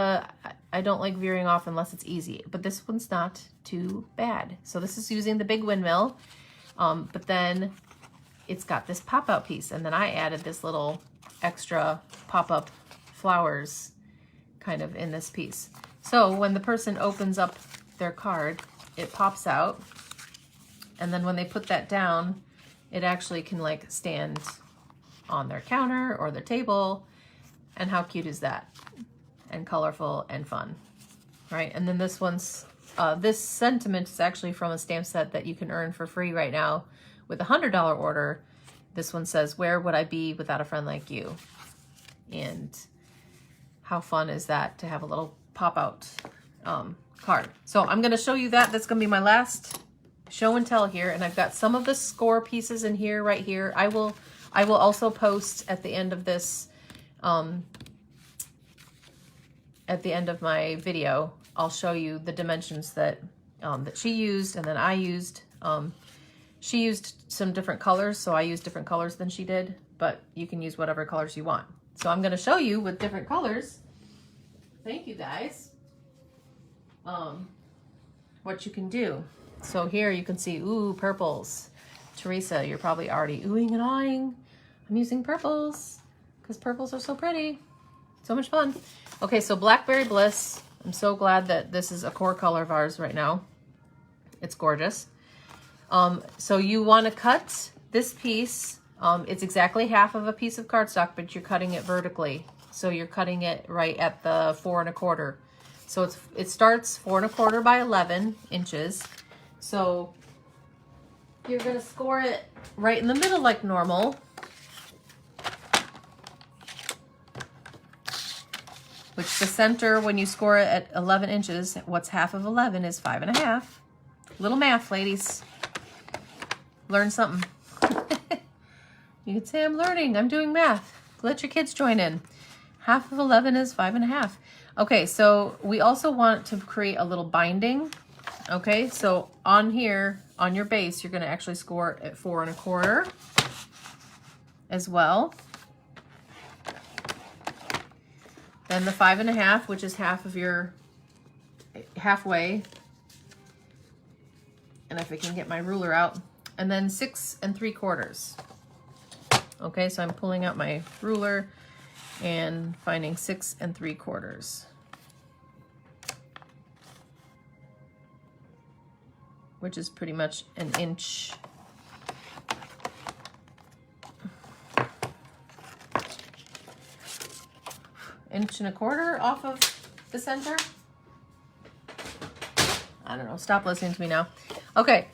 I don't like veering off unless it's easy, but this one's not too bad. So this is using the big windmill, but then it's got this pop-out piece. And then I added this little extra pop-up flowers kind of in this piece. So when the person opens up their card, it pops out. And then when they put that down, it actually can like stand on their counter or their table. And how cute is that? And colorful and fun, right? And then this one's, this sentiment is actually from a stamp set that you can earn for free right now with a $100 order. This one says, "Where would I be without a friend like you?" And how fun is that to have a little pop-out card. So I'm going to show you that. That's going to be my last show and tell here. And I've got some of the score pieces in here, right here. I will also post at the end of this, at the end of my video, I'll show you the dimensions that that she used and then I used. She used some different colors, so I used different colors than she did, but you can use whatever colors you want. So I'm going to show you with different colors. Thank you guys. What you can do. So here you can see, ooh, purples. Teresa, you're probably already oohing and awing. I'm using purples because purples are so pretty. So much fun. Okay, so Blackberry Bliss. I'm so glad that this is a core color of ours right now. It's gorgeous. So you want to cut this piece. It's exactly half of a piece of cardstock, but you're cutting it vertically. So you're cutting it right at the 4 1/4. So it starts 4 1/4 by 11 inches. So you're going to score it right in the middle like normal. Which the center, when you score it at 11 inches, what's half of 11 is 5 1/2. Little math, ladies. Learn something. You could say, I'm learning, I'm doing math. Let your kids join in. Half of 11 is 5 1/2. Okay, so we also want to create a little binding. Okay, so on here, on your base, you're going to actually score at 4 1/4 as well. Then the 5 1/2, which is half of your halfway. And if I can get my ruler out. And then 6 3/4. Okay, so I'm pulling out my ruler and finding 6 3/4. Which is pretty much an inch. Inch and a quarter off of the center. I don't know, stop listening to me now. Okay,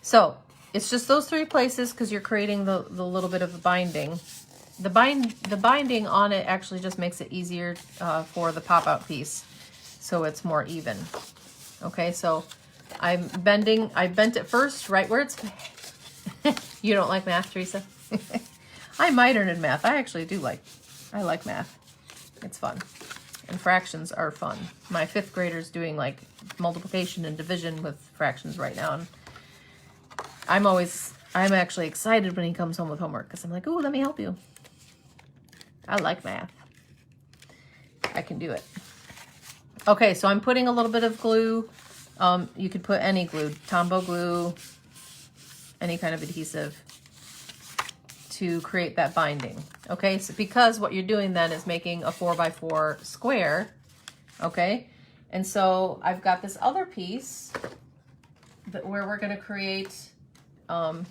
so it's just those 3 places because you're creating the little bit of a binding. The binding on it actually just makes it easier for the pop-out piece, so it's more even. Okay, so I bent it first right where it's, you don't like math, Teresa? I minored in math. I actually do I like math. It's fun. And fractions are fun. My 5th grader's doing like multiplication and division with fractions right now. And I'm actually excited when he comes home with homework because I'm like, ooh, let me help you. I like math. I can do it. Okay, so I'm putting a little bit of glue. You could put any glue, Tombow glue, any kind of adhesive to create that binding. Okay, so because what you're doing then is making a 4 by 4 square. Okay, and so I've got this other piece where we're going to create, so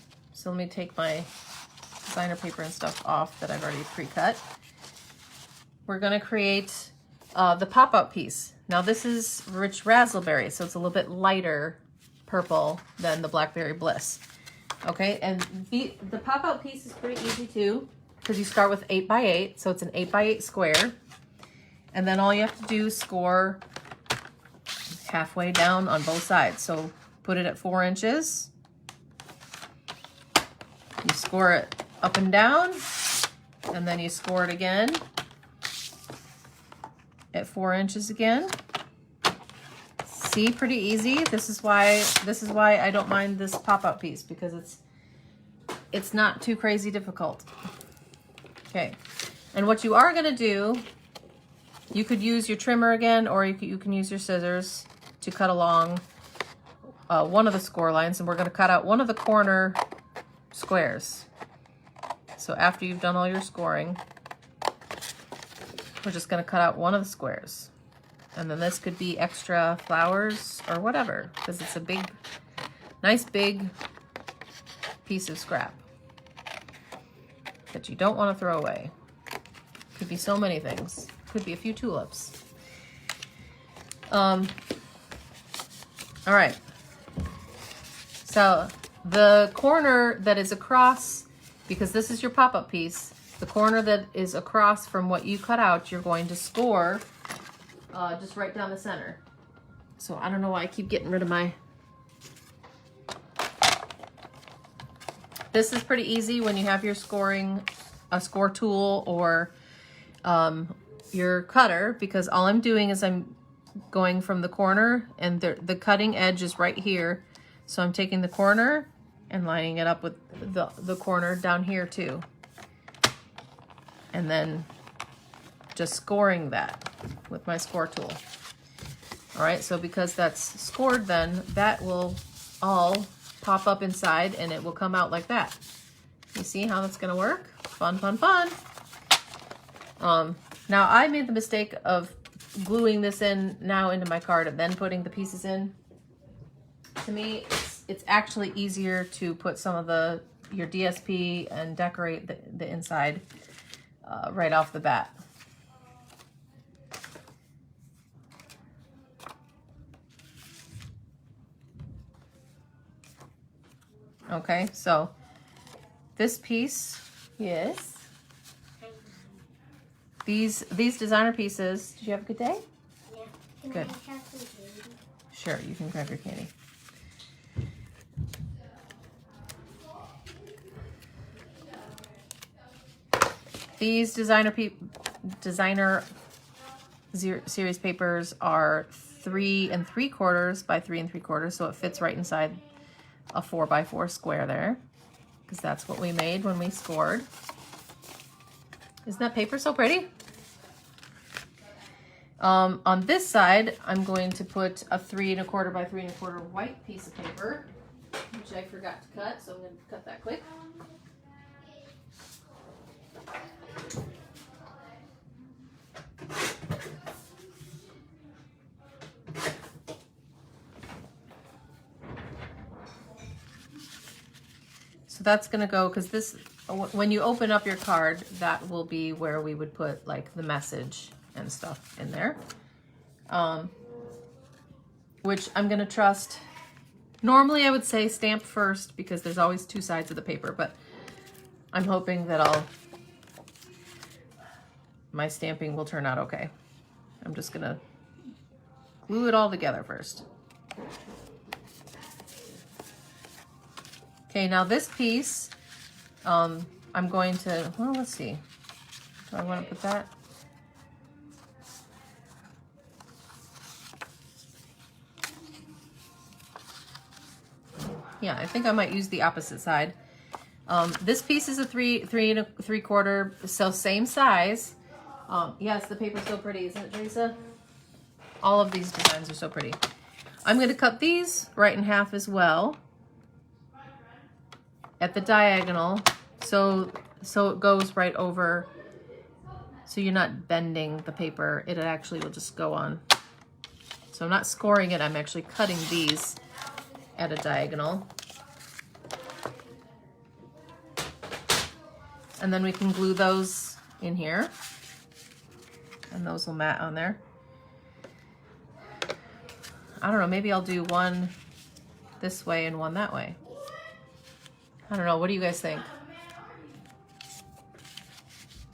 let me take my designer paper and stuff off that I've already pre-cut. We're going to create the pop-up piece. Now this is rich raspberry, so it's a little bit lighter purple than the Blackberry Bliss. Okay, and the pop-out piece is pretty easy too, because you start with 8 by 8, so it's an 8 by 8 square. And then all you have to do is score halfway down on both sides. So put it at 4 inches. You score it up and down, and then you score it again at 4 inches again. See, pretty easy. This is why I don't mind this pop-out piece, because it's not too crazy difficult. Okay, and what you are going to do, you could use your trimmer again, or you can use your scissors to cut along one of the score lines, and we're going to cut out one of the corner squares. So after you've done all your scoring, we're just going to cut out one of the squares. And then this could be extra flowers or whatever, because it's a big, nice big piece of scrap that you don't want to throw away. Could be so many things. Could be a few tulips. All right. So the corner that is across, because this is your pop-up piece, the corner that is across from what you cut out, you're going to score just right down the center. So I don't know why I keep getting rid of my... This is pretty easy when you have your a score tool or your cutter, because all I'm doing is I'm going from the corner, and the cutting edge is right here. So I'm taking the corner and lining it up with the corner down here too. And then just scoring that with my score tool. All right, so because that's scored, then that will all pop up inside and it will come out like that. You see how that's gonna work? Fun, fun, fun. Now I made the mistake of gluing this in now into my card and then putting the pieces in. To me, it's actually easier to put some of your DSP and decorate the inside right off the bat. Okay, so this piece, yes. These designer pieces, did you have a good day? Yeah. Can good. I have some candy? Sure, you can grab your candy. These designer series papers are 3 3/4 by 3 3/4, so it fits right inside a 4x4 square there, because that's what we made when we scored. Isn't that paper so pretty? On this side, I'm going to put a 3 1/4 by 3 1/4 white piece of paper, which I forgot to cut, so I'm going to cut that quick. So that's going to go, because this, when you open up your card, that will be where we would put like the message and stuff in there. Which I'm going to trust. Normally I would say stamp first because there's always two sides of the paper, but I'm hoping that my stamping will turn out okay. I'm just going to glue it all together first. Okay, now this piece, I'm going to, well, let's see. Do I want to put that? Yeah, I think I might use the opposite side. This piece is a 3 3/4, so same size. Yes, the paper's so pretty, isn't it, Teresa? All of these designs are so pretty. I'm going to cut these right in half as well at the diagonal, so it goes right over, so you're not bending the paper. It actually will just go on. So I'm not scoring it, I'm actually cutting these at a diagonal. And then we can glue those in here, and those will mat on there. I don't know, maybe I'll do one this way and one that way. I don't know, what do you guys think?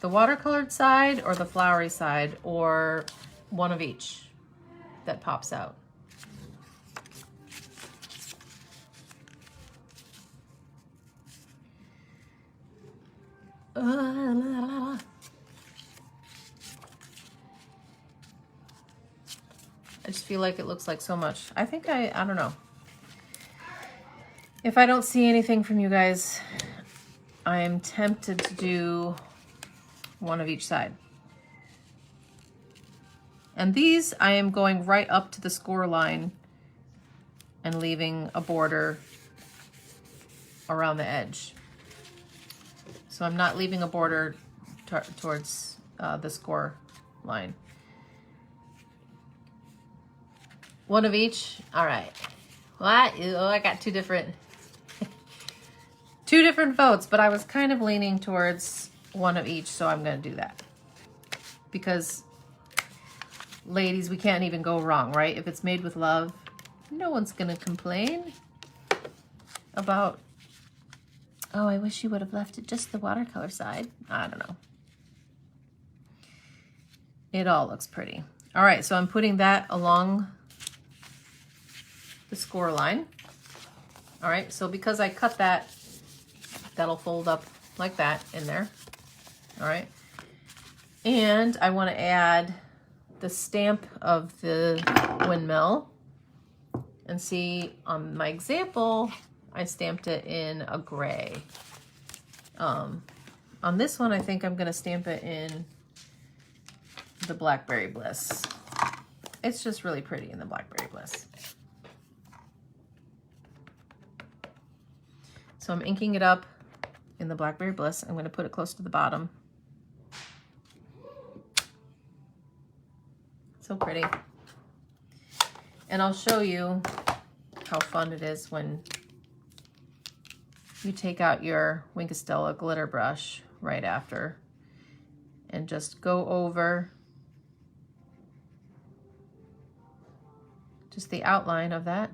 The watercolored side or the flowery side, or one of each that pops out? I just feel like it looks like so much. I think I don't know. If I don't see anything from you guys, I am tempted to do one of each side. And these, I am going right up to the score line and leaving a border around the edge. So I'm not leaving a border towards the score line. One of each? All right. What? Oh, I got two different votes, but I was kind of leaning towards one of each, so I'm going to do that. Because, ladies, we can't even go wrong, right? If it's made with love, no one's going to complain about, oh, I wish you would have left it just the watercolor side. I don't know. It all looks pretty. All right, so I'm putting that along the score line. All right, so because I cut that, that'll fold up like that in there. All right, and I want to add the stamp of the windmill, and see on my example I stamped it in a gray. On this one I think I'm going to stamp it in the Blackberry Bliss. It's just really pretty in the Blackberry Bliss. So I'm inking it up in the Blackberry Bliss. I'm going to put it close to the bottom. So pretty. And I'll show you how fun it is when you take out your Wink of Stella glitter brush right after and just go over just the outline of that.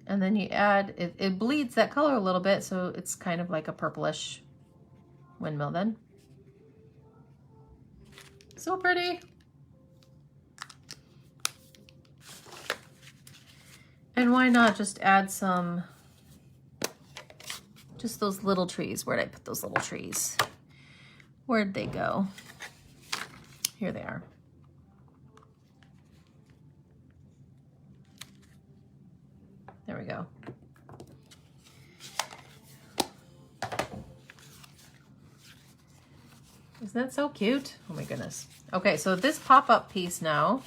And then you add, it bleeds that color a little bit, so it's kind of like a purplish windmill then. So pretty. And why not just add some, just those little trees. Where'd I put those little trees? Where'd they go? Here they are. There we go. Isn't that so cute? Oh my goodness. Okay, so this pop-up piece now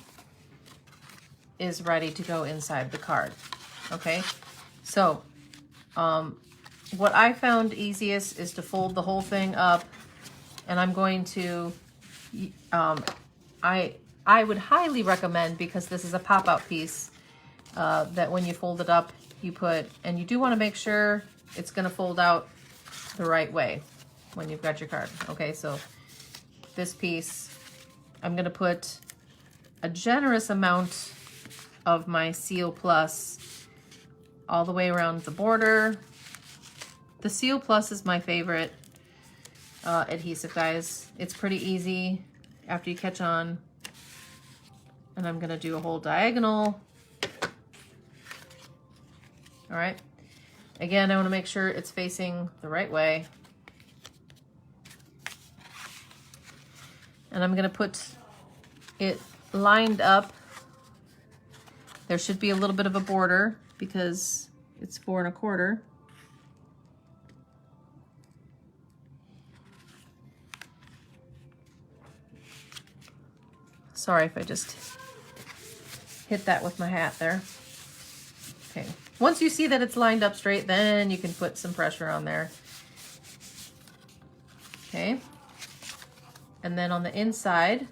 is ready to go inside the card. Okay, so what I found easiest is to fold the whole thing up, and I'm going to, I would highly recommend, because this is a pop-out piece, that when you fold it up, you put, and you do want to make sure it's going to fold out the right way when you've got your card. Okay, so this piece, I'm going to put a generous amount of my Seal Plus all the way around the border. The Seal Plus is my favorite adhesive, guys. It's pretty easy after you catch on. And I'm going to do a whole diagonal. All right. Again, I want to make sure it's facing the right way. And I'm going to put it lined up. There should be a little bit of a border because it's 4 1/4. Sorry if I just hit that with my hat there. Okay. Once you see that it's lined up straight, then you can put some pressure on there. Okay. And then on the inside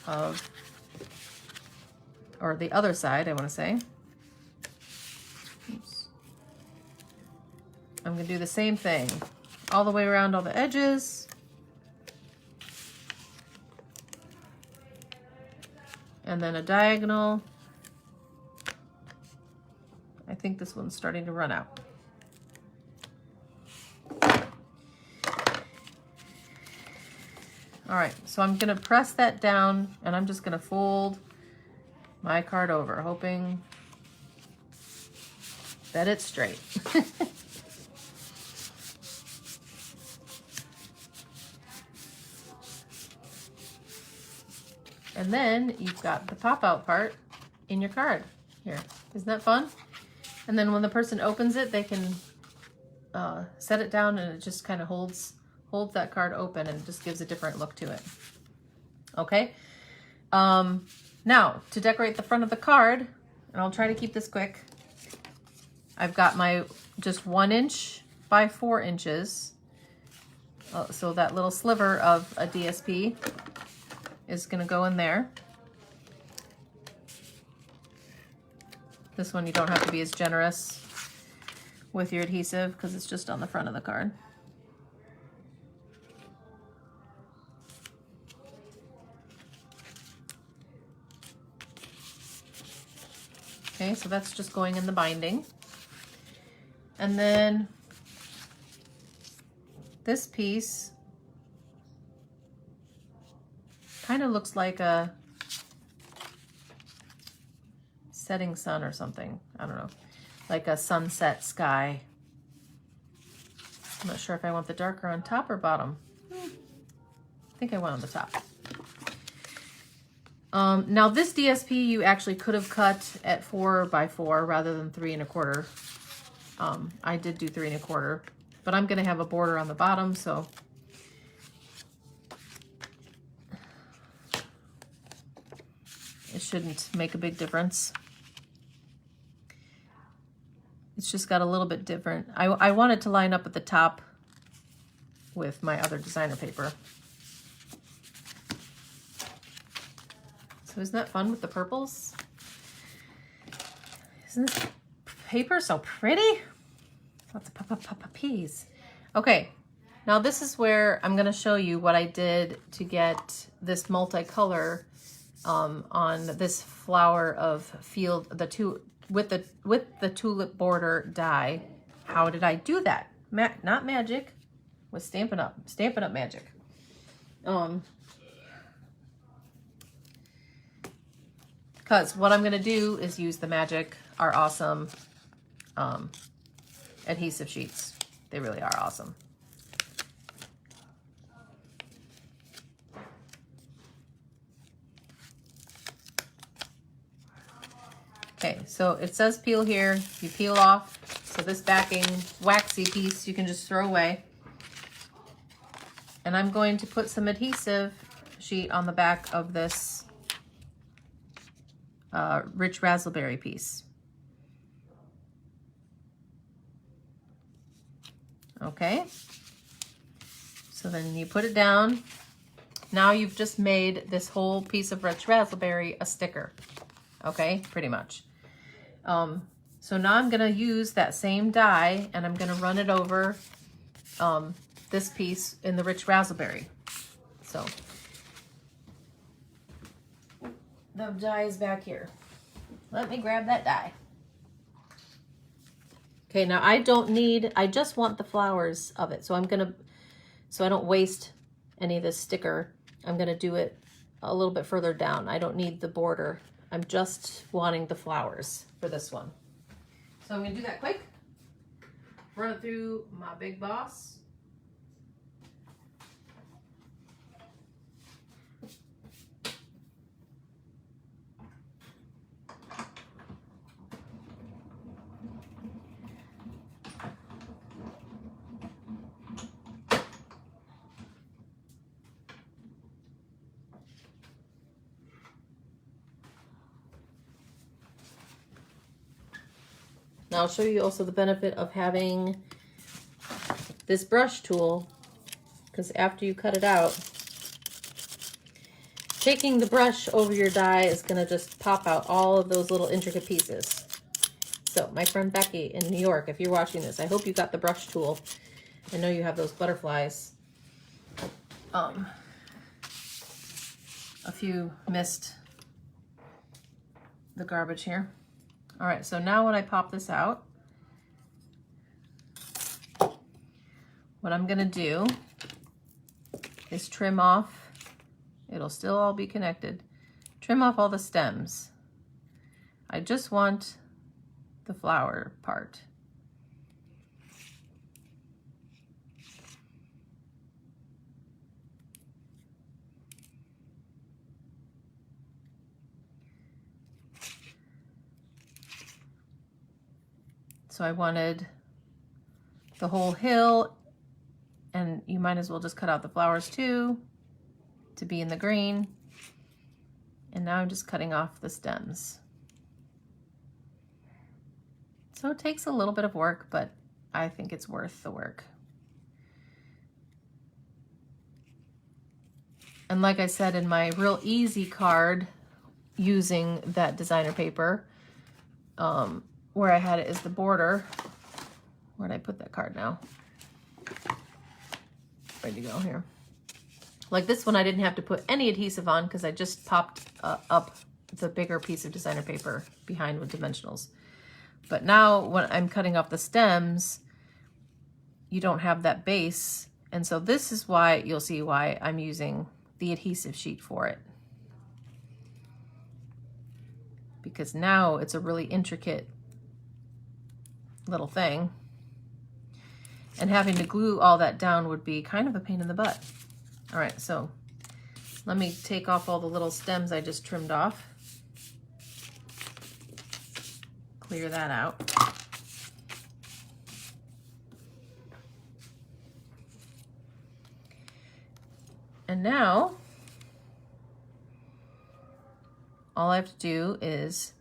of, or the other side, I want to say, oops, I'm going to do the same thing all the way around all the edges. And then a diagonal. I think this one's starting to run out. All right, so I'm gonna press that down and I'm just gonna fold my card over, hoping that it's straight. And then you've got the pop-out part in your card here. Isn't that fun? And then when the person opens it, they can set it down and it just kind of holds that card open and just gives a different look to it. Okay. Now, to decorate the front of the card, and I'll try to keep this quick, I've got my just 1 inch by 4 inches. So that little sliver of a DSP is going to go in there. This one you don't have to be as generous with your adhesive because it's just on the front of the card. Okay, so that's just going in the binding. And then this piece kind of looks like a setting sun or something. I don't know, like a sunset sky. I'm not sure if I want the darker on top or bottom. I think I want on the top. Now this DSP you actually could have cut at 4x4 rather than 3 1/4. I did do 3 1/4, but I'm gonna have a border on the bottom, so it shouldn't make a big difference. It's just got a little bit different. I want it to line up at the top with my other designer paper. So isn't that fun with the purples? Isn't this paper so pretty? Lots of peas. Okay, now this is where I'm gonna show you what I did to get this multicolor on this flower of field, with the tulip border die. How did I do that? Not magic, with Stampin' Up magic. Because what I'm gonna do is use the Magic, our awesome adhesive sheets. They really are awesome. Okay, so it says peel here. You peel off. So this backing waxy piece you can just throw away. And I'm going to put some adhesive sheet on the back of this rich raspberry piece. Okay, so then you put it down. Now you've just made this whole piece of rich raspberry a sticker. Okay, pretty much. So now I'm gonna use that same die and I'm gonna run it over this piece in the rich raspberry. So the die is back here. Let me grab that die. Okay, now I just want the flowers of it. So so I don't waste any of this sticker, I'm gonna do it a little bit further down. I don't need the border. I'm just wanting the flowers for this one. So I'm gonna do that quick. Run it through my Big Boss. Now I'll show you also the benefit of having this brush tool, because after you cut it out, taking the brush over your die is going to just pop out all of those little intricate pieces. So my friend Becky in New York, if you're watching this, I hope you got the brush tool. I know you have those butterflies. A few missed the garbage here. All right, so now when I pop this out, what I'm gonna do is trim off, it'll still all be connected, trim off all the stems. I just want the flower part. So I wanted the whole hill, and you might as well just cut out the flowers too to be in the green. And now I'm just cutting off the stems. So it takes a little bit of work, but I think it's worth the work. And like I said in my real easy card, using that designer paper, where I had it is the border. Where'd I put that card now? Ready to go here. Like this one, I didn't have to put any adhesive on because I just popped up the bigger piece of designer paper behind with dimensionals. But now when I'm cutting off the stems, you don't have that base. And so this is why you'll see why I'm using the adhesive sheet for it. Because now it's a really intricate little thing. And having to glue all that down would be kind of a pain in the butt. All right, so let me take off all the little stems I just trimmed off. Clear that out. And now, all I have to do is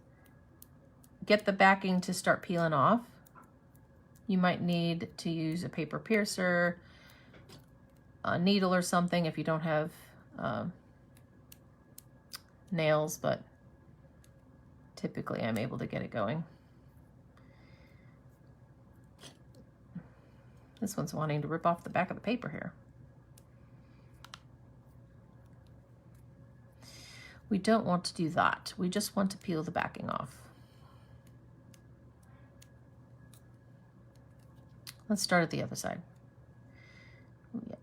get the backing to start peeling off. You might need to use a paper piercer, a needle or something if you don't have nails, but typically I'm able to get it going. This one's wanting to rip off the back of the paper here. We don't want to do that. We just want to peel the backing off. Let's start at the other side. Yeah.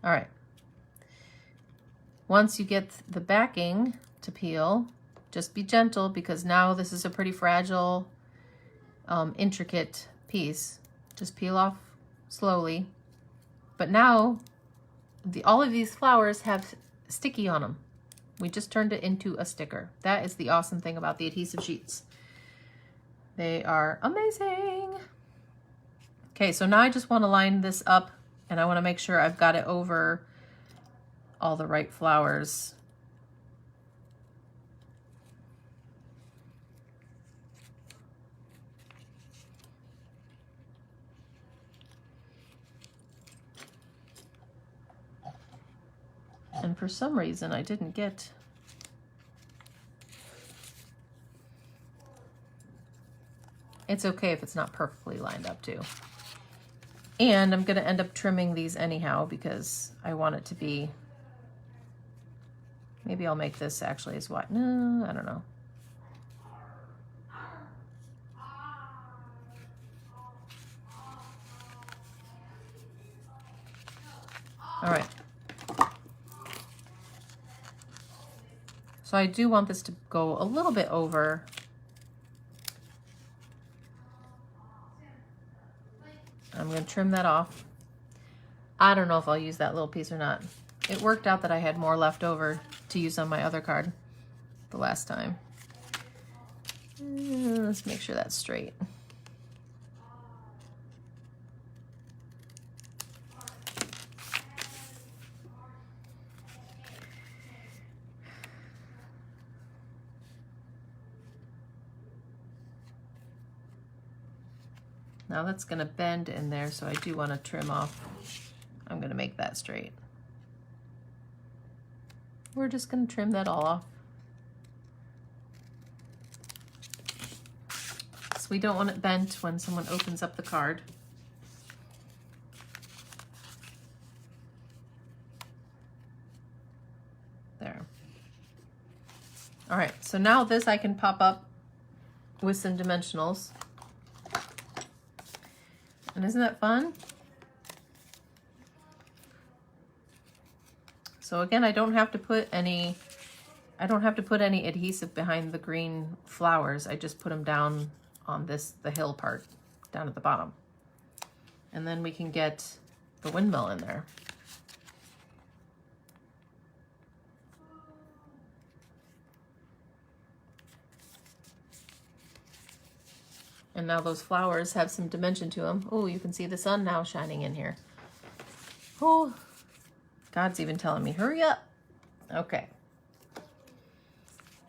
All right. Once you get the backing to peel, just be gentle because now this is a pretty fragile, intricate piece. Just peel off slowly. But now, all of these flowers have sticky on them. We just turned it into a sticker. That is the awesome thing about the adhesive sheets. They are amazing. Okay, so now I just want to line this up and I want to make sure I've got it over all the right flowers. And for some reason I didn't get it's okay if it's not perfectly lined up too. And I'm going to end up trimming these anyhow because I want it to be, maybe I'll make this actually as wide. No, I don't know. All right. So I do want this to go a little bit over. I'm going to trim that off. I don't know if I'll use that little piece or not. It worked out that I had more left over to use on my other card the last time. Let's make sure that's straight. Now that's going to bend in there, so I do want to trim off. I'm going to make that straight. We're just going to trim that all off. So we don't want it bent when someone opens up the card. There. All right, so now this I can pop up with some dimensionals. And isn't that fun? So again, I don't have to put any adhesive behind the green flowers. I just put them down on the hill part, down at the bottom. And then we can get the windmill in there. And now those flowers have some dimension to them. Oh, you can see the sun now shining in here. Oh, God's even telling me, hurry up. Okay.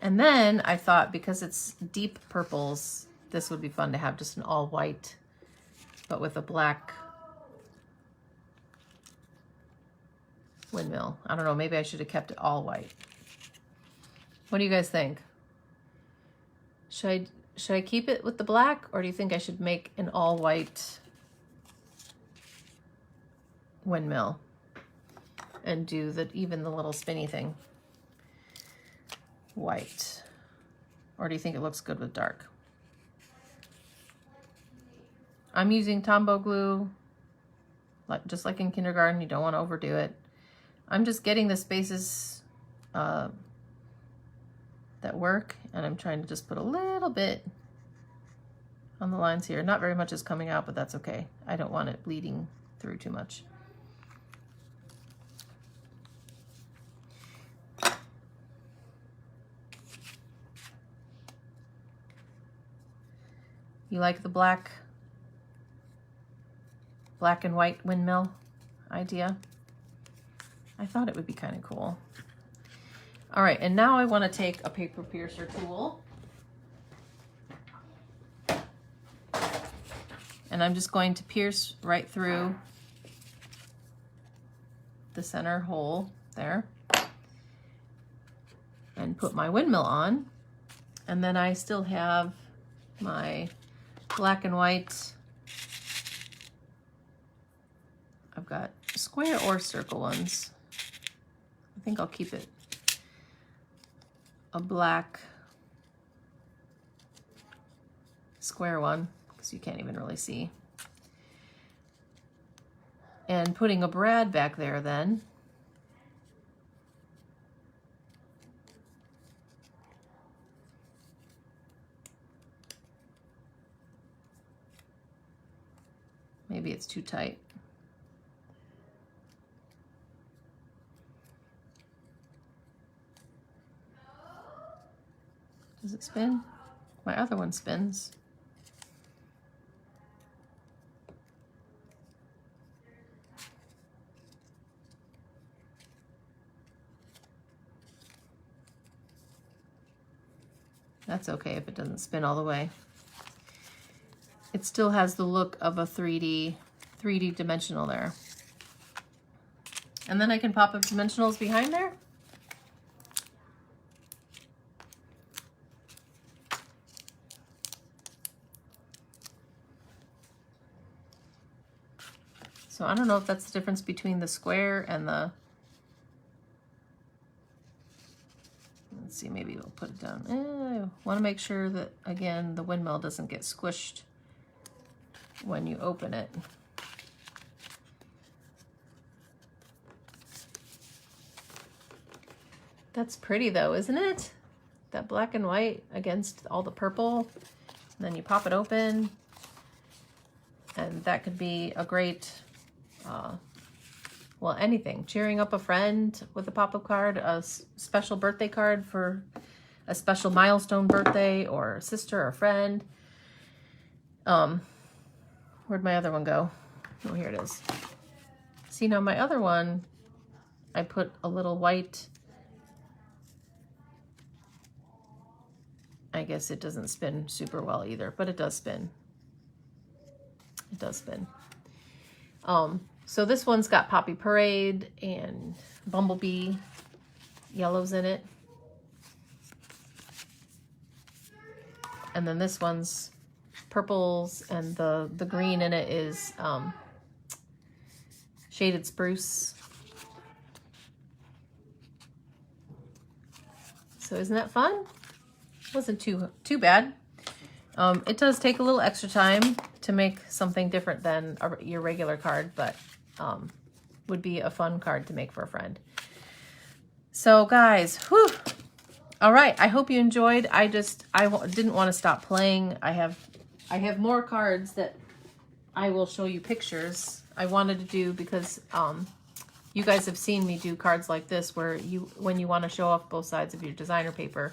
And then I thought, because it's deep purples, this would be fun to have just an all white, but with a black windmill. I don't know, maybe I should have kept it all white. What do you guys think? Should I keep it with the black, or do you think I should make an all white windmill and do even the little spinny thing white? Or do you think it looks good with dark? I'm using Tombow glue. just like in kindergarten, you don't want to overdo it. I'm just getting the spaces that work, and I'm trying to just put a little bit on the lines here. Not very much is coming out, but that's okay. I don't want it bleeding through too much. You like the black and white windmill idea? I thought it would be kind of cool. All right, and now I want to take a paper piercer tool. And I'm just going to pierce right through the center hole there and put my windmill on. And then I still have my black and white. I've got square or circle ones. I think I'll keep it a black square one because you can't even really see. And putting a brad back there then. Maybe it's too tight. Does it spin? My other one spins. That's okay if it doesn't spin all the way. It still has the look of a 3D dimensional there. And then I can pop up dimensionals behind there. So I don't know if that's the difference between the square and the, let's see, maybe we'll put it down. I want to make sure that, again, the windmill doesn't get squished when you open it. That's pretty though, isn't it? That black and white against all the purple. And then you pop it open. And that could be a great, well, anything. Cheering up a friend with a pop-up card, a special birthday card for a special milestone birthday, or a sister or a friend. Where'd my other one go? Oh, here it is. See, now my other one, I put a little white. I guess it doesn't spin super well either, but it does spin. It does spin. So this one's got Poppy Parade and Bumblebee yellows in it. And then this one's purples, and the green in it is Shaded Spruce. So isn't that fun? Wasn't too bad. It does take a little extra time to make something different than your regular card, but would be a fun card to make for a friend. So guys, whew. All right, I hope you enjoyed. I didn't want to stop playing. I have more cards that I will show you pictures. I wanted to do because you guys have seen me do cards like this where when you want to show off both sides of your designer paper,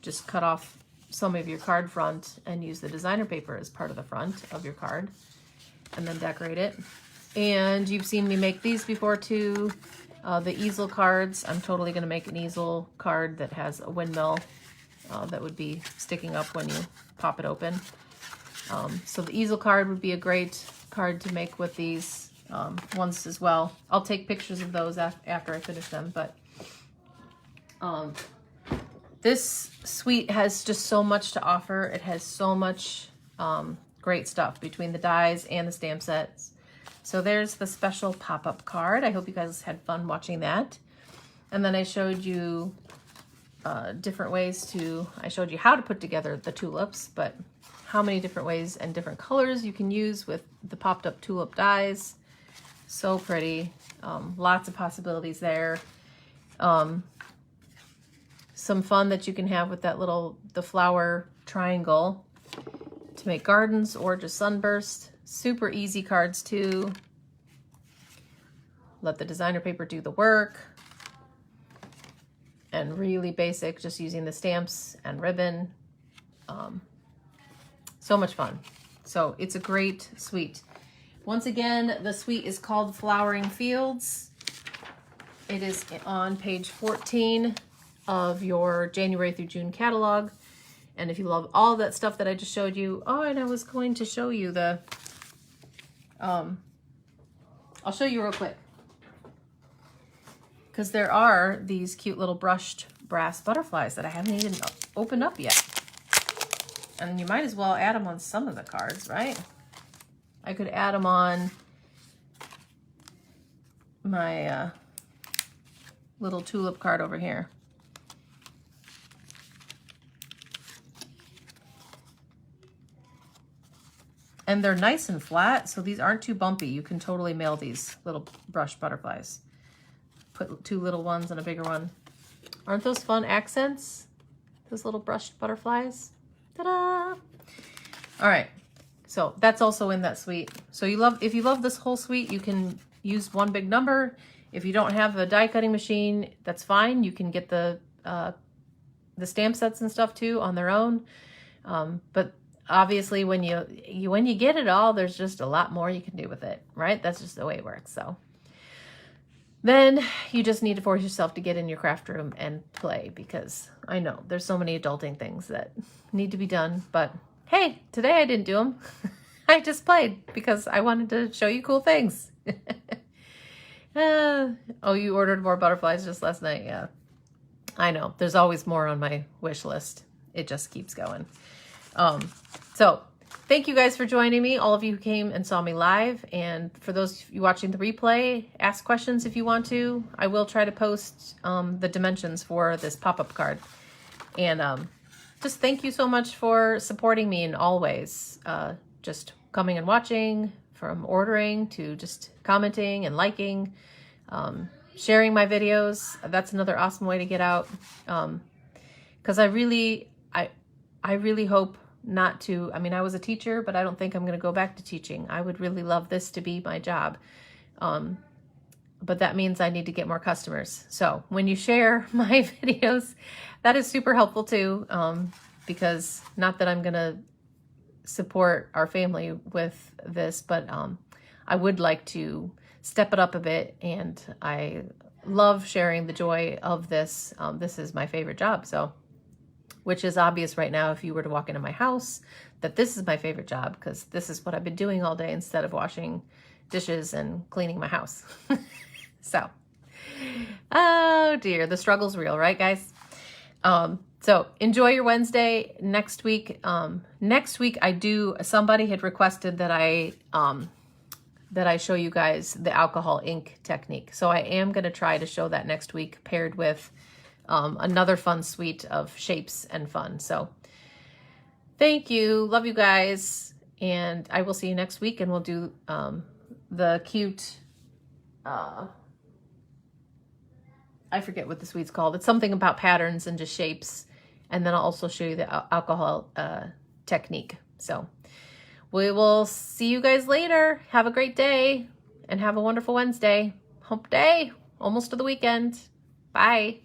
just cut off some of your card front and use the designer paper as part of the front of your card and then decorate it. And you've seen me make these before too. The easel cards, I'm totally going to make an easel card that has a windmill that would be sticking up when you pop it open. So the easel card would be a great card to make with these ones as well. I'll take pictures of those after I finish them, but this suite has just so much to offer. It has so much great stuff between the dies and the stamp sets. So there's the special pop-up card. I hope you guys had fun watching that. And then I showed you different ways I showed you how to put together the tulips, but how many different ways and different colors you can use with the popped up tulip dies. So pretty. Lots of possibilities there. Some fun that you can have with that the flower triangle to make gardens or just sunburst. Super easy cards too. Let the designer paper do the work. And really basic, just using the stamps and ribbon. So much fun. So it's a great suite. Once again, the suite is called Flowering Fields. It is on page 14 of your January through June catalog. And if you love all that stuff that I just showed you, oh, and I was going to show you the, I'll show you real quick. Because there are these cute little brushed brass butterflies that I haven't even opened up yet. And you might as well add them on some of the cards, right? I could add them on my little tulip card over here. And they're nice and flat, so these aren't too bumpy. You can totally mail these little brush butterflies. Put 2 little ones and a bigger one. Aren't those fun accents? Those little brushed butterflies. Ta-da! All right, so that's also in that suite. So if you love this whole suite, you can use one big number. If you don't have a die cutting machine, that's fine. You can get the stamp sets and stuff too on their own. But obviously, when you get it all, there's just a lot more you can do with it, right? That's just the way it works. So then you just need to force yourself to get in your craft room and play, because I know there's so many adulting things that need to be done. But hey, today I didn't do them. I just played because I wanted to show you cool things. Oh, you ordered more butterflies just last night. Yeah, I know. There's always more on my wish list. It just keeps going. So thank you guys for joining me. All of you who came and saw me live. And for those of you watching the replay, ask questions if you want to. I will try to post the dimensions for this pop-up card. And just thank you so much for supporting me in all ways. Just coming and watching, from ordering to just commenting and liking, sharing my videos. That's another awesome way to get out. Because I really hope not to, I mean, I was a teacher, but I don't think I'm going to go back to teaching. I would really love this to be my job. But that means I need to get more customers. So when you share my videos, that is super helpful too. Because not that I'm going to support our family with this, but I would like to step it up a bit. And I love sharing the joy of this. This is my favorite job. So, which is obvious right now if you were to walk into my house, that this is my favorite job, because this is what I've been doing all day instead of washing dishes and cleaning my house. So, oh dear, the struggle's real, right guys? So enjoy your Wednesday. Next week somebody had requested that I show you guys the alcohol ink technique. So I am going to try to show that next week, paired with another fun suite of shapes and fun. So thank you. Love you guys. And I will see you next week, and we'll do the cute, I forget what the suite's called. It's something about patterns and just shapes. And then I'll also show you the alcohol technique. So we will see you guys later. Have a great day and have a wonderful Wednesday. Hump day, almost to the weekend. Bye.